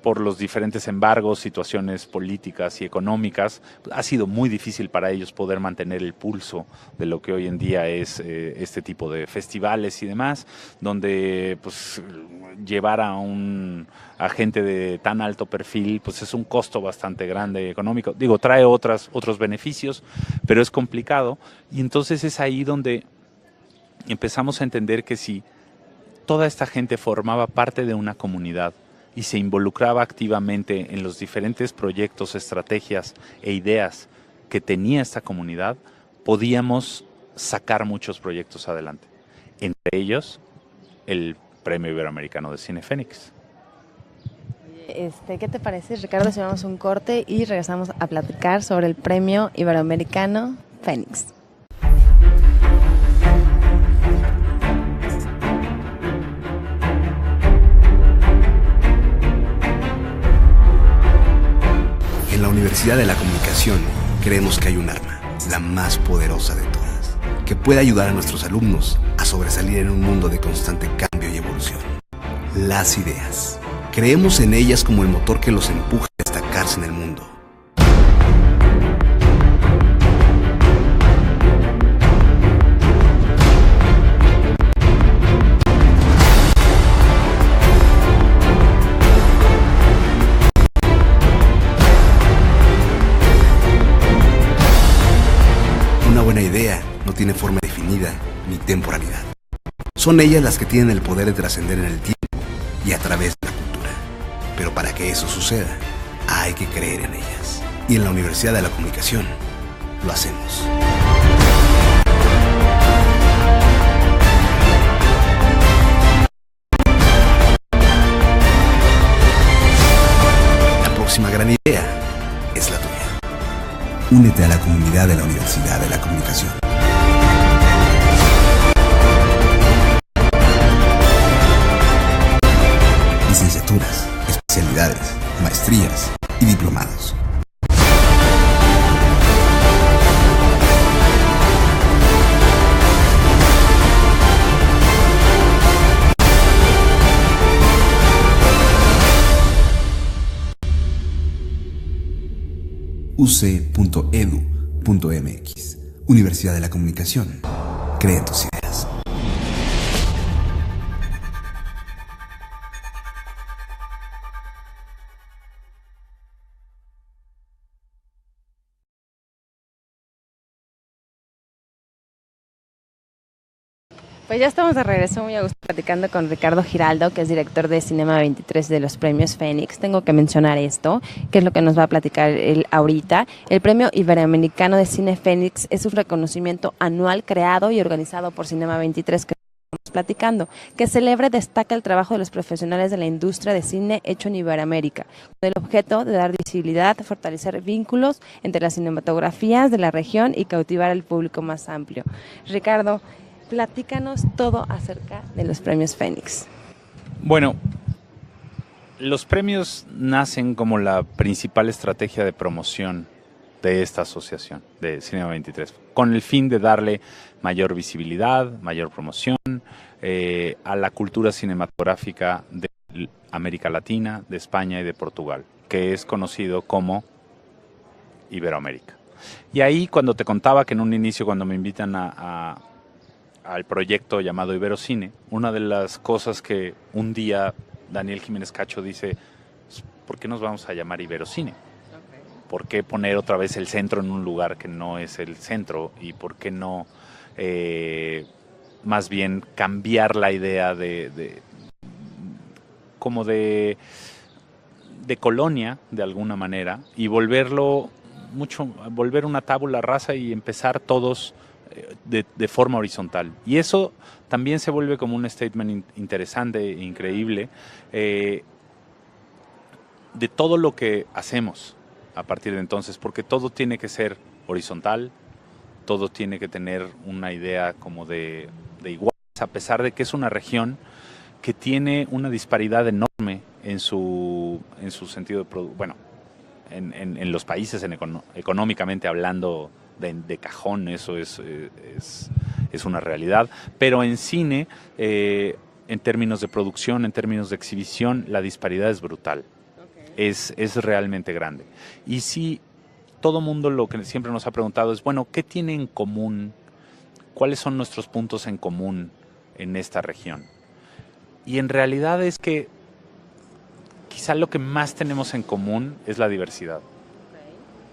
Speaker 3: por los diferentes embargos, situaciones políticas y económicas, ha sido muy difícil para ellos poder mantener el pulso de lo que hoy en día es este tipo de festivales y demás, donde pues llevar a gente de tan alto perfil pues es un costo bastante grande económico. Digo, trae otros beneficios, pero es complicado, y entonces es ahí donde empezamos a entender que si toda esta gente formaba parte de una comunidad y se involucraba activamente en los diferentes proyectos, estrategias e ideas que tenía esta comunidad, podíamos sacar muchos proyectos adelante. Entre ellos, el Premio Iberoamericano de Cine Fénix.
Speaker 2: ¿Qué te parece, Ricardo, si vamos a un corte y regresamos a platicar sobre el Premio Iberoamericano Fénix?
Speaker 1: En la Universidad de la Comunicación creemos que hay un arma, la más poderosa de todas, que puede ayudar a nuestros alumnos a sobresalir en un mundo de constante cambio y evolución. Las ideas. Creemos en ellas como el motor que los empuja a destacarse en el mundo. Una buena idea no tiene forma definida ni temporalidad. Son ellas las que tienen el poder de trascender en el tiempo y a través de la cultura. Pero para que eso suceda, hay que creer en ellas.
Speaker 5: Y en la Universidad de la Comunicación lo hacemos. La próxima gran idea es la tuya. Únete a la comunidad de la Universidad de la Comunicación. Licenciaturas, especialidades, maestrías y diplomados. uc.edu.mx. Universidad de la Comunicación. Cree en tus ideas.
Speaker 2: Pues ya estamos de regreso, muy a gusto platicando con Ricardo Giraldo, que es director de Cinema 23 de los premios Fénix. Tengo que mencionar esto, que es lo que nos va a platicar él ahorita. El Premio Iberoamericano de Cine Fénix es un reconocimiento anual creado y organizado por Cinema 23, que estamos platicando, que celebra y destaca el trabajo de los profesionales de la industria de cine hecho en Iberoamérica, con el objeto de dar visibilidad, fortalecer vínculos entre las cinematografías de la región y cautivar al público más amplio. Ricardo, platícanos todo acerca de los premios Fénix.
Speaker 3: Bueno, los premios nacen como la principal estrategia de promoción de esta asociación de Cinema 23, con el fin de darle mayor visibilidad, mayor promoción a la cultura cinematográfica de América Latina, de España y de Portugal, que es conocido como Iberoamérica. Y ahí, cuando te contaba que en un inicio, cuando me invitan al proyecto llamado Iberocine, una de las cosas que un día Daniel Jiménez Cacho dice, ¿por qué nos vamos a llamar Iberocine? ¿Por qué poner otra vez el centro en un lugar que no es el centro? ¿Y por qué no más bien cambiar la idea de colonia de alguna manera y volver una tabula rasa y empezar todos de forma horizontal? Y eso también se vuelve como un statement interesante e increíble de todo lo que hacemos a partir de entonces, porque todo tiene que ser horizontal, todo tiene que tener una idea como de igual, a pesar de que es una región que tiene una disparidad enorme en su sentido de producción. Bueno, en los países económicamente hablando, de cajón, eso es una realidad, pero en cine, en términos de producción, en términos de exhibición, la disparidad es brutal. Okay. Es realmente grande. Y sí, todo mundo lo que siempre nos ha preguntado es, bueno, ¿qué tiene en común? ¿Cuáles son nuestros puntos en común en esta región? Y en realidad es que quizá lo que más tenemos en común es la diversidad.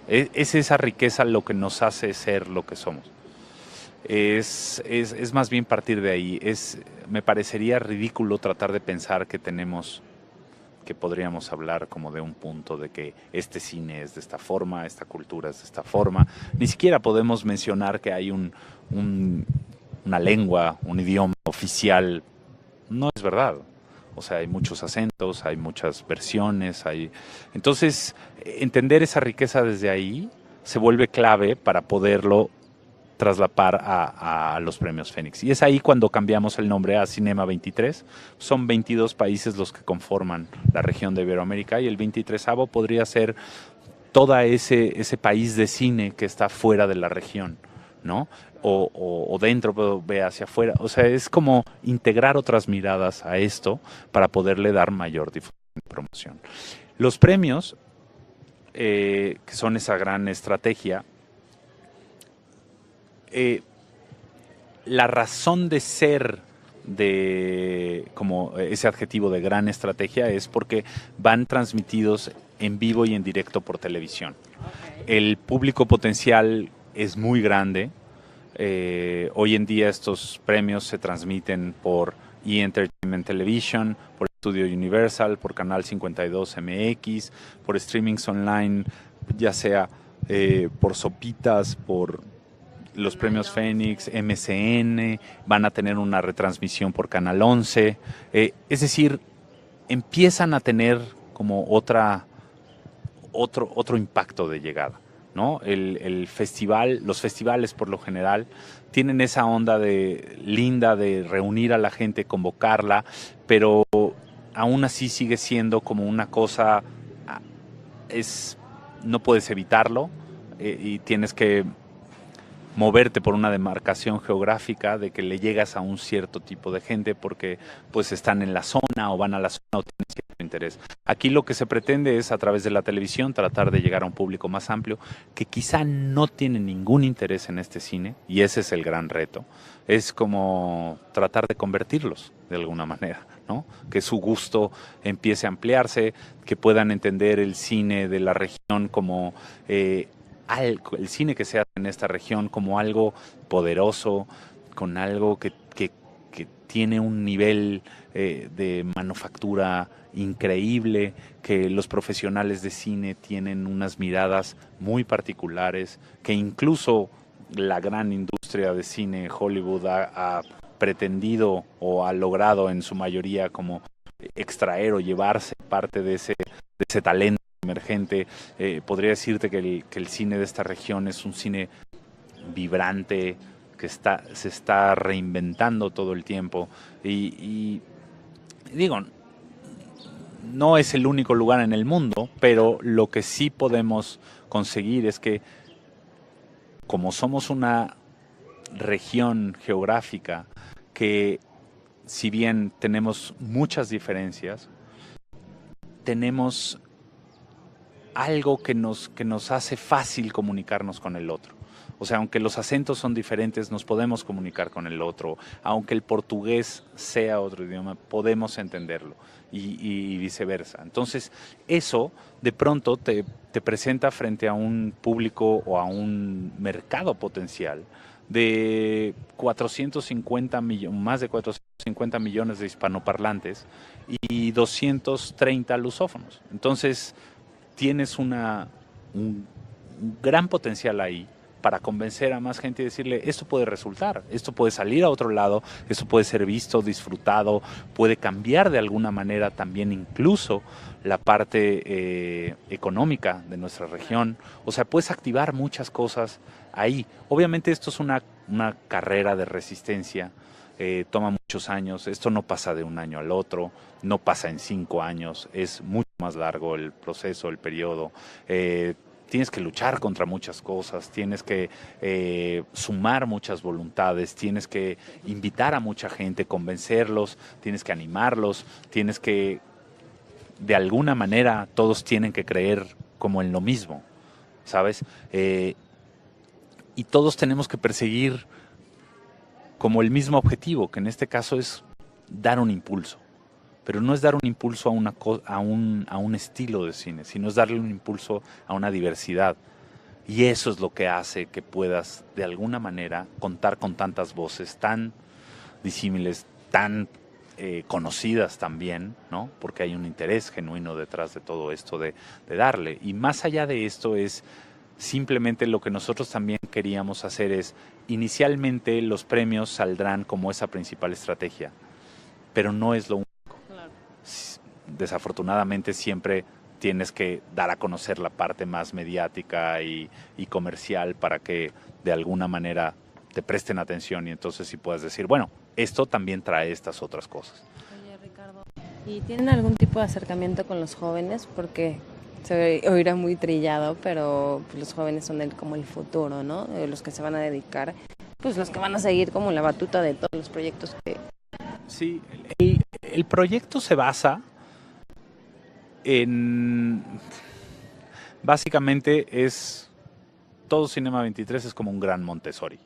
Speaker 3: Es esa riqueza lo que nos hace ser lo que somos. Es más bien partir de ahí. Me parecería ridículo tratar de pensar que podríamos hablar como de un punto de que este cine es de esta forma, esta cultura es de esta forma. Ni siquiera podemos mencionar que hay una lengua, un idioma oficial. No es verdad. O sea, hay muchos acentos, hay muchas versiones, Entonces, entender esa riqueza desde ahí se vuelve clave para poderlo traslapar a los premios Fénix. Y es ahí cuando cambiamos el nombre a Cinema 23. Son 22 países los que conforman la región de Iberoamérica y el 23avo podría ser todo ese país de cine que está fuera de la región, ¿no? O dentro, pero ve hacia afuera. O sea, es como integrar otras miradas a esto para poderle dar mayor difusión y promoción. Los premios, que son esa gran estrategia, la razón de ser de como ese adjetivo de gran estrategia es porque van transmitidos en vivo y en directo por televisión. Okay. El público potencial es muy grande. Hoy en día estos premios se transmiten por E! Television, por Estudio Universal, por Canal 52 MX, por streamings online ya sea por Sopitas, por los premios Fénix, MCN, van a tener una retransmisión por Canal 11. Es decir, empiezan a tener como otro impacto de llegada, ¿no? El festival, los festivales por lo general tienen esa onda linda de reunir a la gente, convocarla, pero aún así sigue siendo como una cosa, no puedes evitarlo y tienes que moverte por una demarcación geográfica de que le llegas a un cierto tipo de gente porque pues están en la zona o van a la zona o tienen cierto interés. Aquí lo que se pretende es a través de la televisión tratar de llegar a un público más amplio que quizá no tiene ningún interés en este cine y ese es el gran reto. Es como tratar de convertirlos de alguna manera, ¿no? Que su gusto empiece a ampliarse, que puedan entender el cine de la región como el cine que se hace en esta región como algo poderoso, con algo que tiene un nivel de manufactura increíble, que los profesionales de cine tienen unas miradas muy particulares, que incluso la gran industria de cine Hollywood ha pretendido o ha logrado en su mayoría como extraer o llevarse parte de ese talento emergente. Podría decirte que el cine de esta región es un cine vibrante, que se está reinventando todo el tiempo y digo, no es el único lugar en el mundo, pero lo que sí podemos conseguir es que como somos una región geográfica que si bien tenemos muchas diferencias, tenemos algo que nos hace fácil comunicarnos con el otro. O sea, aunque los acentos son diferentes, nos podemos comunicar con el otro. Aunque el portugués sea otro idioma, podemos entenderlo y viceversa. Entonces, eso de pronto te presenta frente a un público o a un mercado potencial de 450 millones, más de 450 millones de hispanoparlantes y 230 lusófonos. Entonces, tienes un gran potencial ahí para convencer a más gente y decirle, esto puede resultar, esto puede salir a otro lado, esto puede ser visto, disfrutado, puede cambiar de alguna manera también incluso la parte económica de nuestra región. O sea, puedes activar muchas cosas ahí. Obviamente esto es una carrera de resistencia, toma muchos años, esto no pasa de un año al otro, no pasa en 5 años, es mucho más largo el proceso, el periodo. Tienes que luchar contra muchas cosas, tienes que sumar muchas voluntades, tienes que invitar a mucha gente, convencerlos, tienes que animarlos, tienes que, de alguna manera, todos tienen que creer como en lo mismo, ¿sabes? Y todos tenemos que perseguir como el mismo objetivo, que en este caso es dar un impulso. Pero no es dar un impulso a un estilo de cine, sino es darle un impulso a una diversidad. Y eso es lo que hace que puedas, de alguna manera, contar con tantas voces tan disímiles, tan conocidas también, ¿no? Porque hay un interés genuino detrás de todo esto de darle. Y más allá de esto es simplemente lo que nosotros también queríamos hacer es, inicialmente los premios saldrán como esa principal estrategia, pero no es lo único. Desafortunadamente siempre tienes que dar a conocer la parte más mediática y comercial para que de alguna manera te presten atención y entonces sí puedas decir, bueno, esto también trae estas otras cosas.
Speaker 2: Oye, Ricardo, ¿y tienen algún tipo de acercamiento con los jóvenes? Porque se oirá muy trillado, pero pues, los jóvenes son como el futuro, ¿no? Los que se van a dedicar, pues los que van a seguir como la batuta de todos los proyectos que...
Speaker 3: Sí, el proyecto se basa básicamente todo Cinema 23 es como un gran Montessori.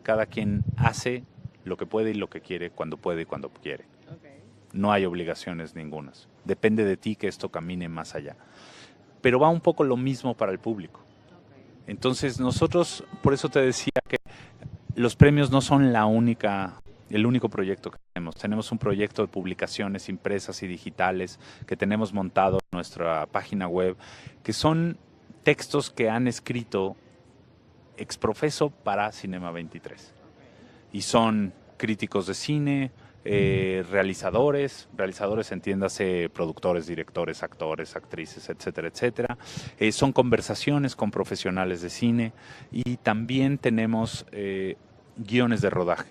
Speaker 3: Cada quien hace lo que puede y lo que quiere, cuando puede y cuando quiere. No hay obligaciones ningunas. Depende de ti que esto camine más allá. Pero va un poco lo mismo para el público. Entonces nosotros, por eso te decía que los premios no son el único proyecto que tenemos. Tenemos un proyecto de publicaciones impresas y digitales que tenemos montado en nuestra página web, que son textos que han escrito exprofeso para Cinema 23. Y son críticos de cine, realizadores, entiéndase, productores, directores, actores, actrices, etcétera, etcétera. Son conversaciones con profesionales de cine y también tenemos guiones de rodaje.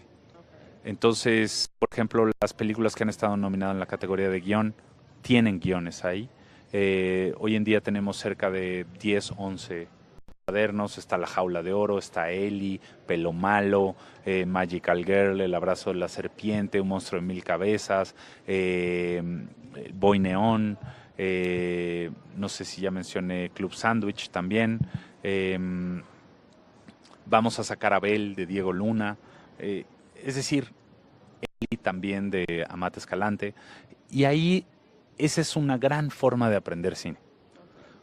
Speaker 3: Entonces, por ejemplo, las películas que han estado nominadas en la categoría de guión tienen guiones ahí. Hoy en día tenemos cerca de 10, 11 cuadernos. Está La Jaula de Oro, está Ellie, Pelo Malo, Magical Girl, El Abrazo de la Serpiente, Un Monstruo de Mil Cabezas, Boy Neón, no sé si ya mencioné Club Sandwich también. Vamos a sacar Abel de Diego Luna, es decir, Ellie también de Amat Escalante. Y ahí esa es una gran forma de aprender cine.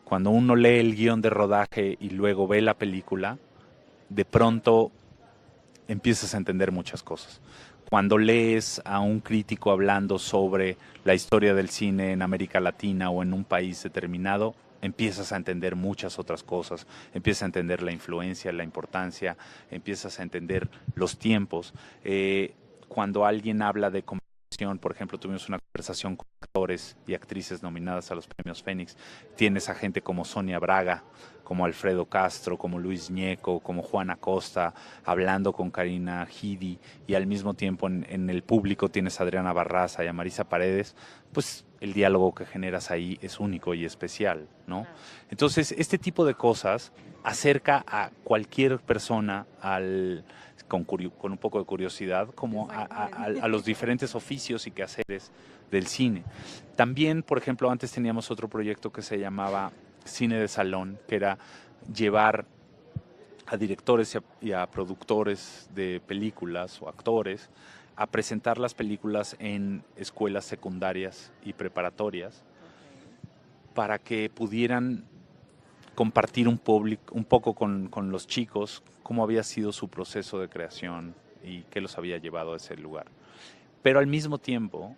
Speaker 3: Cuando uno lee el guión de rodaje y luego ve la película, de pronto empiezas a entender muchas cosas. Cuando lees a un crítico hablando sobre la historia del cine en América Latina o en un país determinado, empiezas a entender muchas otras cosas. Empiezas a entender la influencia, la importancia, empiezas a entender los tiempos. Cuando alguien habla de conversación, por ejemplo, tuvimos una conversación con actores y actrices nominadas a los premios Fénix. Tienes a gente como Sonia Braga, como Alfredo Castro, como Luis Ñeco, como Juan Acosta, hablando con Karina Gidi, y al mismo tiempo en el público tienes a Adriana Barraza y a Marisa Paredes. Pues el diálogo que generas ahí es único y especial, ¿no? Entonces, este tipo de cosas acerca a cualquier persona con un poco de curiosidad, como a los diferentes oficios y quehaceres del cine. También, por ejemplo, antes teníamos otro proyecto que se llamaba Cine de Salón, que era llevar a directores y a productores de películas o actores a presentar las películas en escuelas secundarias y preparatorias para que pudieran compartir un poco con los chicos cómo había sido su proceso de creación y qué los había llevado a ese lugar. Pero al mismo tiempo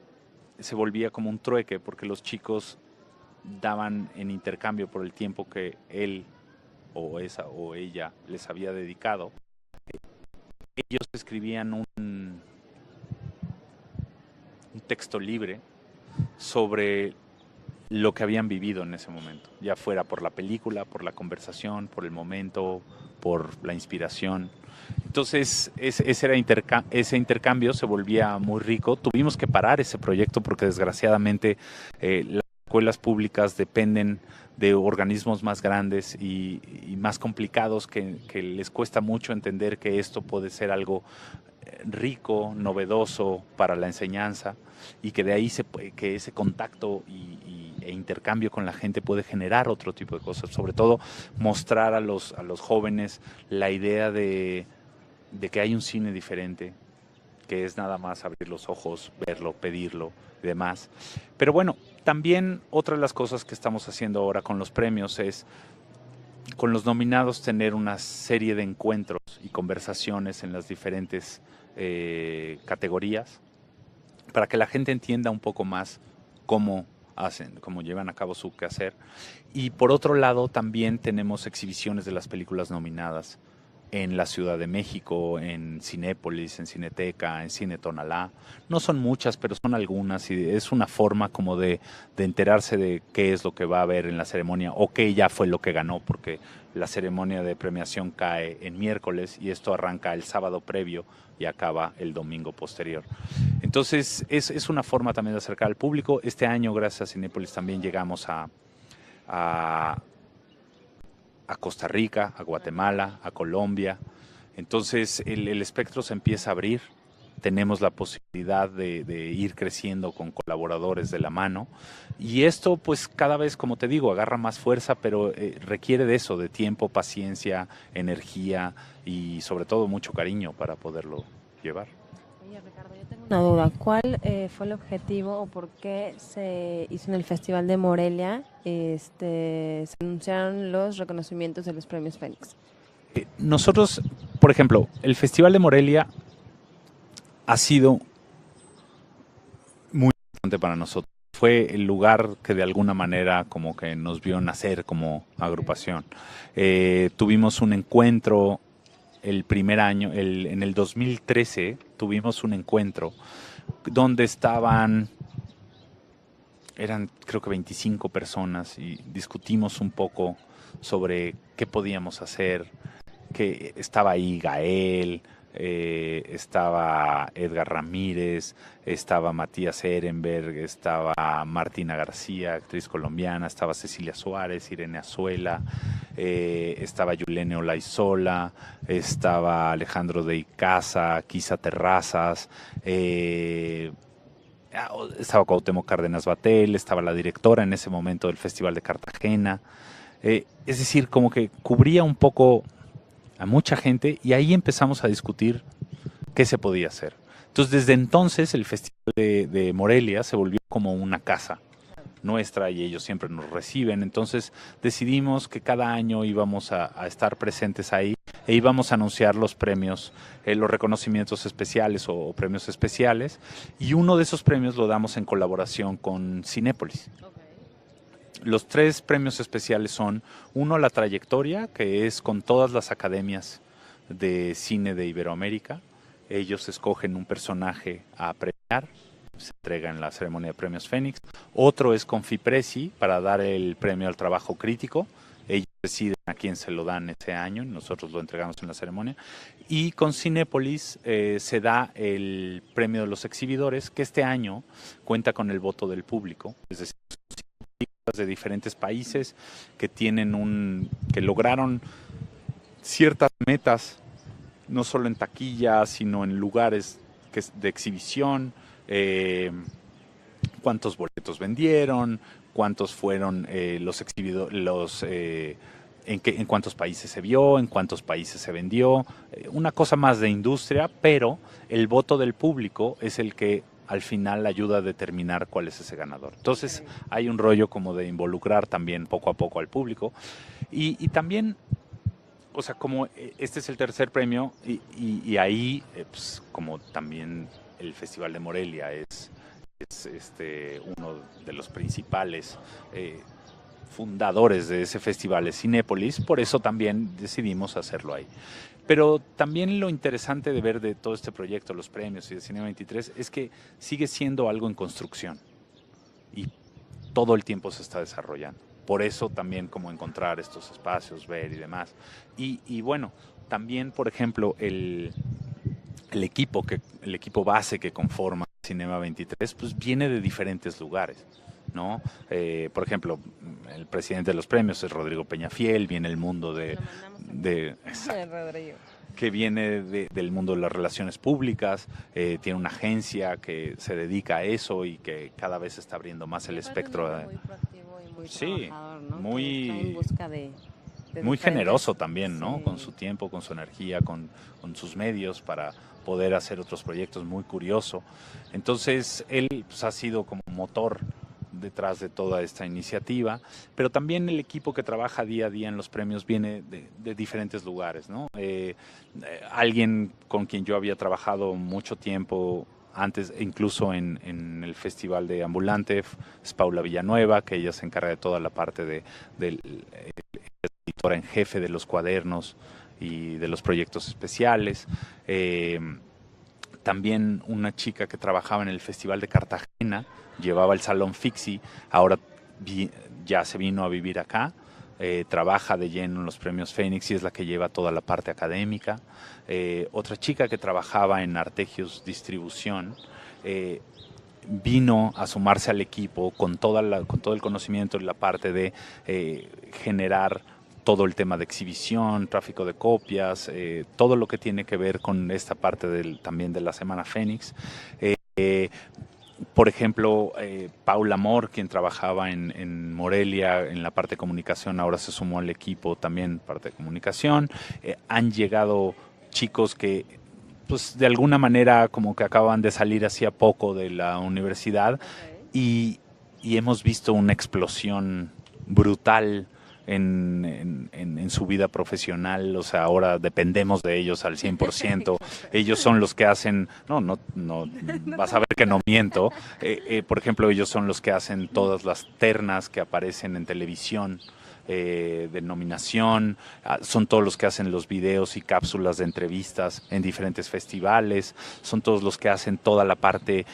Speaker 3: se volvía como un trueque, porque los chicos daban en intercambio por el tiempo que él o ella les había dedicado. Ellos escribían un texto libre sobre lo que habían vivido en ese momento, ya fuera por la película, por la conversación, por el momento, por la inspiración. Entonces ese intercambio se volvía muy rico. Tuvimos que parar ese proyecto porque desgraciadamente las escuelas públicas dependen de organismos más grandes y más complicados que les cuesta mucho entender que esto puede ser algo rico, novedoso para la enseñanza, y que de ahí que ese contacto e intercambio con la gente puede generar otro tipo de cosas. Sobre todo mostrar a los jóvenes la idea de que hay un cine diferente, que es nada más abrir los ojos, verlo, pedirlo y demás. Pero bueno, también otra de las cosas que estamos haciendo ahora con los premios es, con los nominados, tener una serie de encuentros y conversaciones en las diferentes categorías, para que la gente entienda un poco más cómo llevan a cabo su quehacer. Y por otro lado, también tenemos exhibiciones de las películas nominadas en la Ciudad de México, en Cinépolis, en Cineteca, en Cine Tonalá. No son muchas, pero son algunas, y es una forma como de enterarse de qué es lo que va a haber en la ceremonia, o qué ya fue lo que ganó, porque la ceremonia de premiación cae en miércoles y esto arranca el sábado previo y acaba el domingo posterior. Entonces es una forma también de acercar al público. Este año, gracias a Cinépolis, también llegamos a Costa Rica, a Guatemala, a Colombia. Entonces el espectro se empieza a abrir. Tenemos la posibilidad de ir creciendo con colaboradores de la mano, y esto pues cada vez, como te digo, agarra más fuerza, pero requiere de eso, de tiempo, paciencia, energía y sobre todo mucho cariño para poderlo llevar.
Speaker 2: Oye, Ricardo, yo tengo una duda. ¿Cuál fue el objetivo o por qué se hizo en el Festival de Morelia? Se anunciaron los reconocimientos de los premios Fénix.
Speaker 3: Nosotros, por ejemplo, el Festival de Morelia ha sido muy importante para nosotros. fue el lugar que de alguna manera como que nos vio nacer como agrupación. Tuvimos un encuentro el primer año, en el 2013 tuvimos un encuentro donde eran creo que 25 personas y discutimos un poco sobre qué podíamos hacer, que estaba ahí Gael, estaba Edgar Ramírez, estaba Matías Ehrenberg, estaba Martina García, actriz colombiana, estaba Cecilia Suárez, Irene Azuela, estaba Yulene Olaizola, estaba Alejandro de Icaza, Kisa Terrazas, estaba Cuauhtémoc Cárdenas Batel, estaba la directora en ese momento del Festival de Cartagena. Es decir, como que cubría un poco a mucha gente y ahí empezamos a discutir qué se podía hacer. Entonces, desde entonces el Festival de Morelia se volvió como una casa nuestra y ellos siempre nos reciben. Entonces decidimos que cada año íbamos a estar presentes ahí e íbamos a anunciar los premios, los reconocimientos especiales o premios especiales, y uno de esos premios lo damos en colaboración con Cinépolis. Los 3 premios especiales son, uno, la trayectoria, que es con todas las academias de cine de Iberoamérica. Ellos escogen un personaje a premiar, se entrega en la ceremonia de premios Fénix. Otro es con FIPRESI, para dar el premio al trabajo crítico. Ellos deciden a quién se lo dan ese año, nosotros lo entregamos en la ceremonia. Y con Cinépolis se da el premio de los exhibidores, que este año cuenta con el voto del público, es decir, de diferentes países que que lograron ciertas metas, no solo en taquilla, sino en lugares de exhibición, cuántos boletos vendieron, cuántos fueron los exhibidores, en cuántos países se vio, en cuántos países se vendió, una cosa más de industria, pero el voto del público es el que al final ayuda a determinar cuál es ese ganador. Entonces hay un rollo como de involucrar también poco a poco al público y también, o sea, como este es el tercer premio y ahí, pues, como también el Festival de Morelia es uno de los principales fundadores de ese festival, es Cinépolis, por eso también decidimos hacerlo ahí. Pero también lo interesante de ver de todo este proyecto, los premios y de Cinema 23, es que sigue siendo algo en construcción y todo el tiempo se está desarrollando. Por eso también como encontrar estos espacios, ver y demás. Y bueno, también, por ejemplo, el equipo base que conforma Cinema 23, pues viene de diferentes lugares, ¿no? Por ejemplo, el presidente de los premios es Rodrigo Peñafiel, viene el mundo que viene del mundo de las relaciones públicas, tiene una agencia que se dedica a eso y que cada vez está abriendo más el espectro.
Speaker 2: Muy proactivo y muy
Speaker 3: sí,
Speaker 2: trabajador, ¿no?
Speaker 3: muy,
Speaker 2: en busca de
Speaker 3: muy generoso también, ¿no?
Speaker 2: Sí.
Speaker 3: Con su tiempo, con su energía, con sus medios para poder hacer otros proyectos, muy curioso. Entonces, él pues, ha sido como motor detrás de toda esta iniciativa, pero también el equipo que trabaja día a día en los premios viene de diferentes lugares, ¿no? Alguien con quien yo había trabajado mucho tiempo antes, incluso en el Festival de Ambulante, es Paula Villanueva, que ella se encarga de toda la parte de editora en jefe de los cuadernos y de los proyectos especiales. También una chica que trabajaba en el Festival de Cartagena, llevaba el Salón Fixi, ahora ya se vino a vivir acá, trabaja de lleno en los premios Fénix y es la que lleva toda la parte académica. Otra chica que trabajaba en Artegios Distribución, vino a sumarse al equipo con todo el conocimiento y la parte de generar todo el tema de exhibición, tráfico de copias, todo lo que tiene que ver con esta parte también de la Semana Fénix. Por ejemplo, Paula Amor, quien trabajaba en Morelia en la parte de comunicación, ahora se sumó al equipo también parte de comunicación. Han llegado chicos que pues de alguna manera como que acaban de salir hacía poco de la universidad y hemos visto una explosión brutal en su vida profesional, o sea, ahora dependemos de ellos al 100%. Ellos son los que hacen, no, vas a ver que no miento, por ejemplo, ellos son los que hacen todas las ternas que aparecen en televisión, de nominación, son todos los que hacen los videos y cápsulas de entrevistas en diferentes festivales, son todos los que hacen toda la parte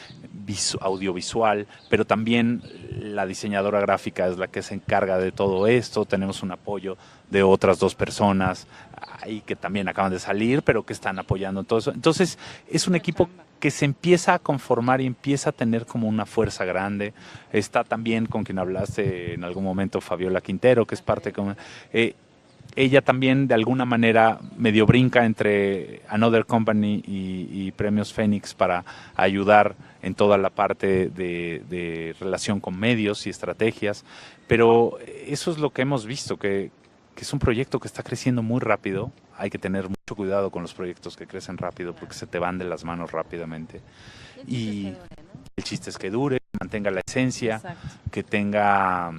Speaker 3: audiovisual, pero también la diseñadora gráfica es la que se encarga de todo esto. Tenemos un apoyo de otras 2 personas ahí que también acaban de salir, pero que están apoyando en todo eso. Entonces es un equipo que se empieza a conformar y empieza a tener como una fuerza grande. Está también con quien hablaste en algún momento, Fabiola Quintero, que es parte como... ella también de alguna manera medio brinca entre Another Company y Premios Fénix para ayudar en toda la parte de relación con medios y estrategias, pero eso es lo que hemos visto, que es un proyecto que está creciendo muy rápido. Hay que tener mucho cuidado con los proyectos que crecen rápido porque se te van de las manos rápidamente. Y el chiste es que dure, que mantenga la esencia, que tenga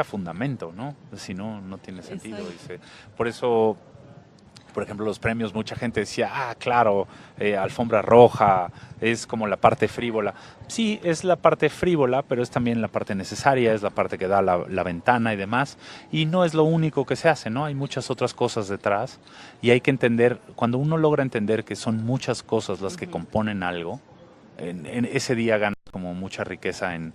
Speaker 3: fundamento, ¿no? Si no, no tiene sentido. Por eso, por ejemplo, los premios, mucha gente decía, claro, alfombra roja, es como la parte frívola. Sí, es la parte frívola, pero es también la parte necesaria, es la parte que da la ventana y demás. Y no es lo único que se hace, ¿no? Hay muchas otras cosas detrás y hay que entender, cuando uno logra entender que son muchas cosas las que componen algo, en ese día ganas como mucha riqueza en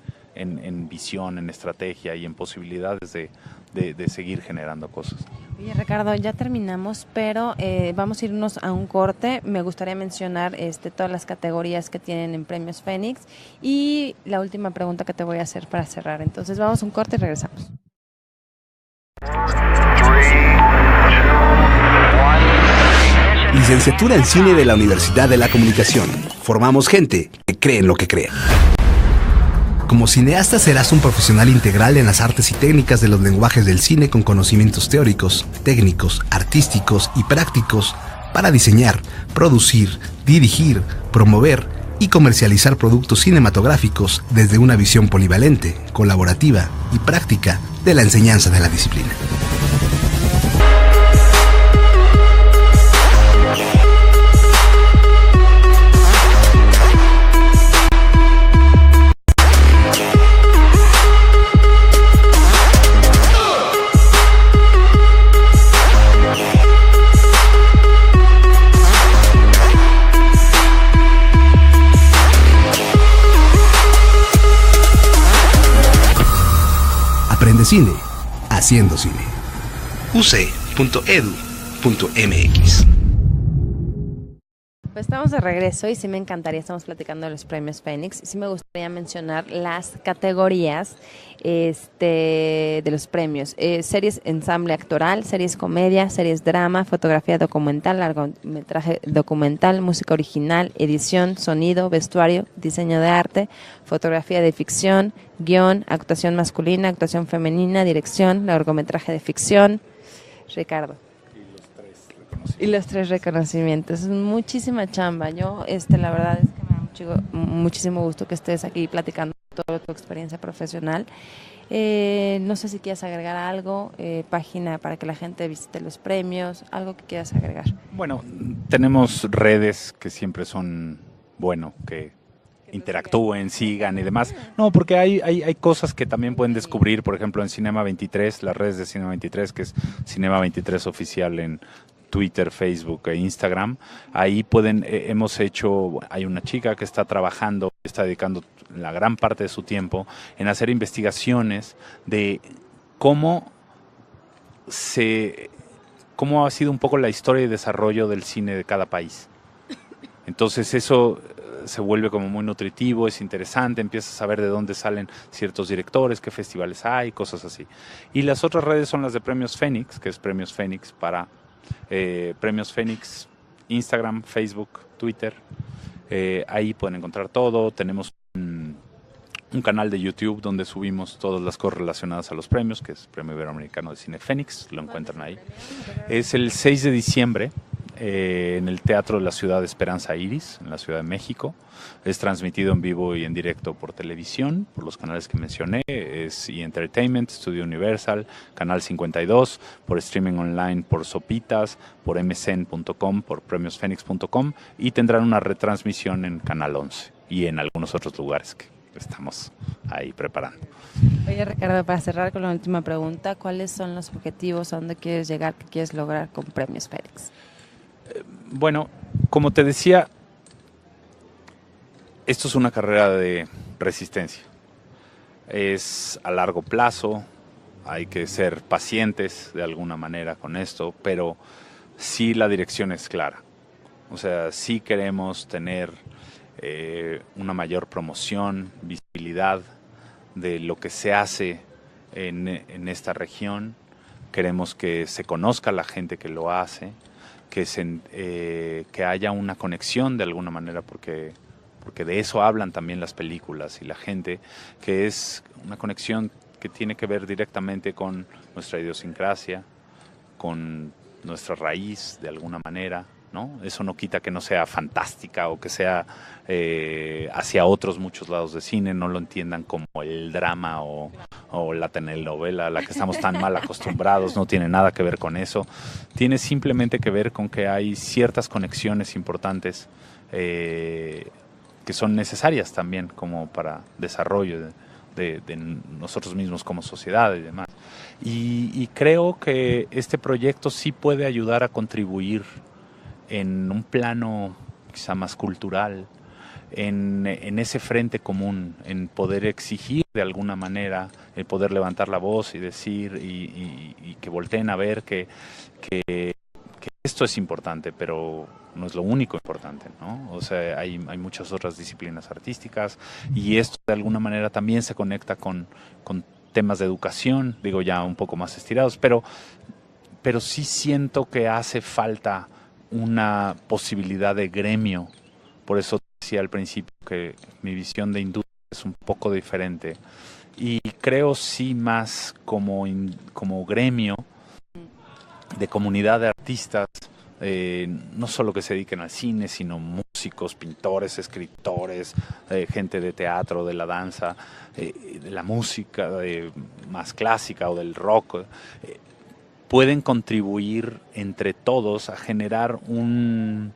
Speaker 3: visión, en estrategia y en posibilidades de seguir generando cosas.
Speaker 2: Oye, Ricardo, ya terminamos, pero vamos a irnos a un corte. Me gustaría mencionar todas las categorías que tienen en Premios Fénix y la última pregunta que te voy a hacer para cerrar. Entonces vamos a un corte y regresamos.
Speaker 6: Licenciatura en Cine de la Universidad de la Comunicación. Formamos gente que cree en lo que cree. Como cineasta serás un profesional integral en las artes y técnicas de los lenguajes del cine con conocimientos teóricos, técnicos, artísticos y prácticos para diseñar, producir, dirigir, promover y comercializar productos cinematográficos desde una visión polivalente, colaborativa y práctica de la enseñanza de la disciplina. Aprende cine, haciendo cine. uc.edu.mx.
Speaker 2: Pues estamos de regreso y sí me encantaría, estamos platicando de los Premios Fénix, y sí me gustaría mencionar las categorías de los premios. Series ensamble actoral, series comedia, series drama, fotografía documental, largometraje documental, música original, edición, sonido, vestuario, diseño de arte, fotografía de ficción, guión, actuación masculina, actuación femenina, dirección, largometraje de ficción. Ricardo. Y los 3 reconocimientos. Es muchísima chamba. Yo, la verdad es que me da muchísimo gusto que estés aquí platicando toda tu experiencia profesional. No sé si quieres agregar algo, página para que la gente visite los premios, algo que quieras agregar.
Speaker 3: Bueno, tenemos redes que siempre son, que interactúen, sigan y demás. No, porque hay cosas que también pueden descubrir, por ejemplo, en Cinema 23, las redes de Cinema 23, que es Cinema 23 Oficial en Twitter, Facebook e Instagram. Ahí hay una chica que está trabajando, está dedicando la gran parte de su tiempo en hacer investigaciones de cómo ha sido un poco la historia y desarrollo del cine de cada país. Entonces eso se vuelve como muy nutritivo, es interesante, empiezas a saber de dónde salen ciertos directores, qué festivales hay, cosas así. Y las otras redes son las de Premios Fénix, que es Premios Fénix para Premios Fénix, Instagram, Facebook, Twitter. Ahí pueden encontrar todo. Tenemos un canal de YouTube donde subimos todas las cosas relacionadas a los premios, que es Premio Iberoamericano de Cine Fénix, lo encuentran ahí. Es el 6 de diciembre en el Teatro de la Ciudad de Esperanza Iris, en la Ciudad de México. Es transmitido en vivo y en directo por televisión, por los canales que mencioné, es E! Studio Universal, Canal 52, por streaming online por Sopitas, por mcn.com, por premiosfenix.com, y tendrán una retransmisión en Canal 11 y en algunos otros lugares que estamos ahí preparando.
Speaker 2: Oye, Ricardo, para cerrar con la última pregunta, ¿cuáles son los objetivos? ¿A dónde quieres llegar? ¿Qué quieres lograr con Premios Félix?
Speaker 3: Bueno, como te decía, esto es una carrera de resistencia. Es a largo plazo, hay que ser pacientes de alguna manera con esto, pero sí la dirección es clara. O sea, sí queremos tener una mayor promoción, visibilidad de lo que se hace en esta región. Queremos que se conozca la gente que lo hace, que haya una conexión de alguna manera, porque de eso hablan también las películas y la gente, que es una conexión que tiene que ver directamente con nuestra idiosincrasia, con nuestra raíz de alguna manera, ¿no? Eso no quita que no sea fantástica o que sea hacia otros muchos lados de cine, no lo entiendan como el drama o la telenovela a la que estamos tan mal acostumbrados, no tiene nada que ver con eso. Tiene simplemente que ver con que hay ciertas conexiones importantes que son necesarias también como para desarrollo de nosotros mismos como sociedad y demás. Y creo que este proyecto sí puede ayudar a contribuir en un plano quizá más cultural, en ese frente común, en poder exigir de alguna manera, en poder levantar la voz y decir y que volteen a ver que esto es importante, pero no es lo único importante, ¿no? O sea, hay muchas otras disciplinas artísticas y esto de alguna manera también se conecta con temas de educación, digo ya un poco más estirados, pero sí siento que hace falta una posibilidad de gremio. Por eso decía al principio que mi visión de industria es un poco diferente y creo sí más como gremio de comunidad de artistas, no solo que se dediquen al cine, sino músicos, pintores, escritores, gente de teatro, de la danza, de la música más clásica o del rock, pueden contribuir entre todos a generar un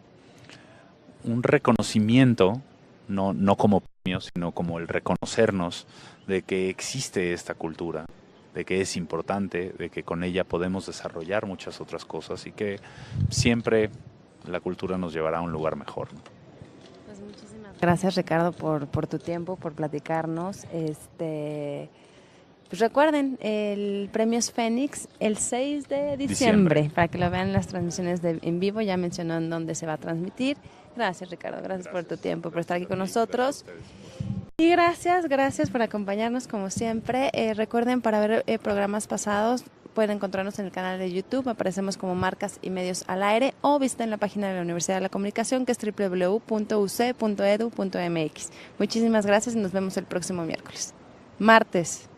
Speaker 3: reconocimiento, no como premio, sino como el reconocernos de que existe esta cultura, de que es importante, de que con ella podemos desarrollar muchas otras cosas y que siempre la cultura nos llevará a un lugar mejor, ¿no?
Speaker 2: Pues muchísimas gracias, Ricardo, por tu tiempo, por platicarnos. Pues recuerden, el Premios Fénix el 6 de diciembre, para que lo vean en las transmisiones en vivo. Ya mencionó en dónde se va a transmitir. Gracias, Ricardo, gracias por tu tiempo, por estar aquí con nosotros. Y gracias por acompañarnos como siempre. Recuerden, para ver programas pasados, pueden encontrarnos en el canal de YouTube. Aparecemos como Marcas y Medios al Aire, o visiten la página de la Universidad de la Comunicación, que es www.uc.edu.mx. Muchísimas gracias y nos vemos el próximo martes.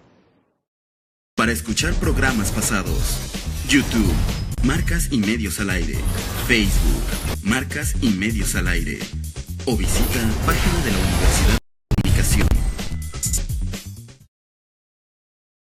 Speaker 1: Para escuchar programas pasados, YouTube, Marcas y Medios al Aire, Facebook, Marcas y Medios al Aire, o visita página de la Universidad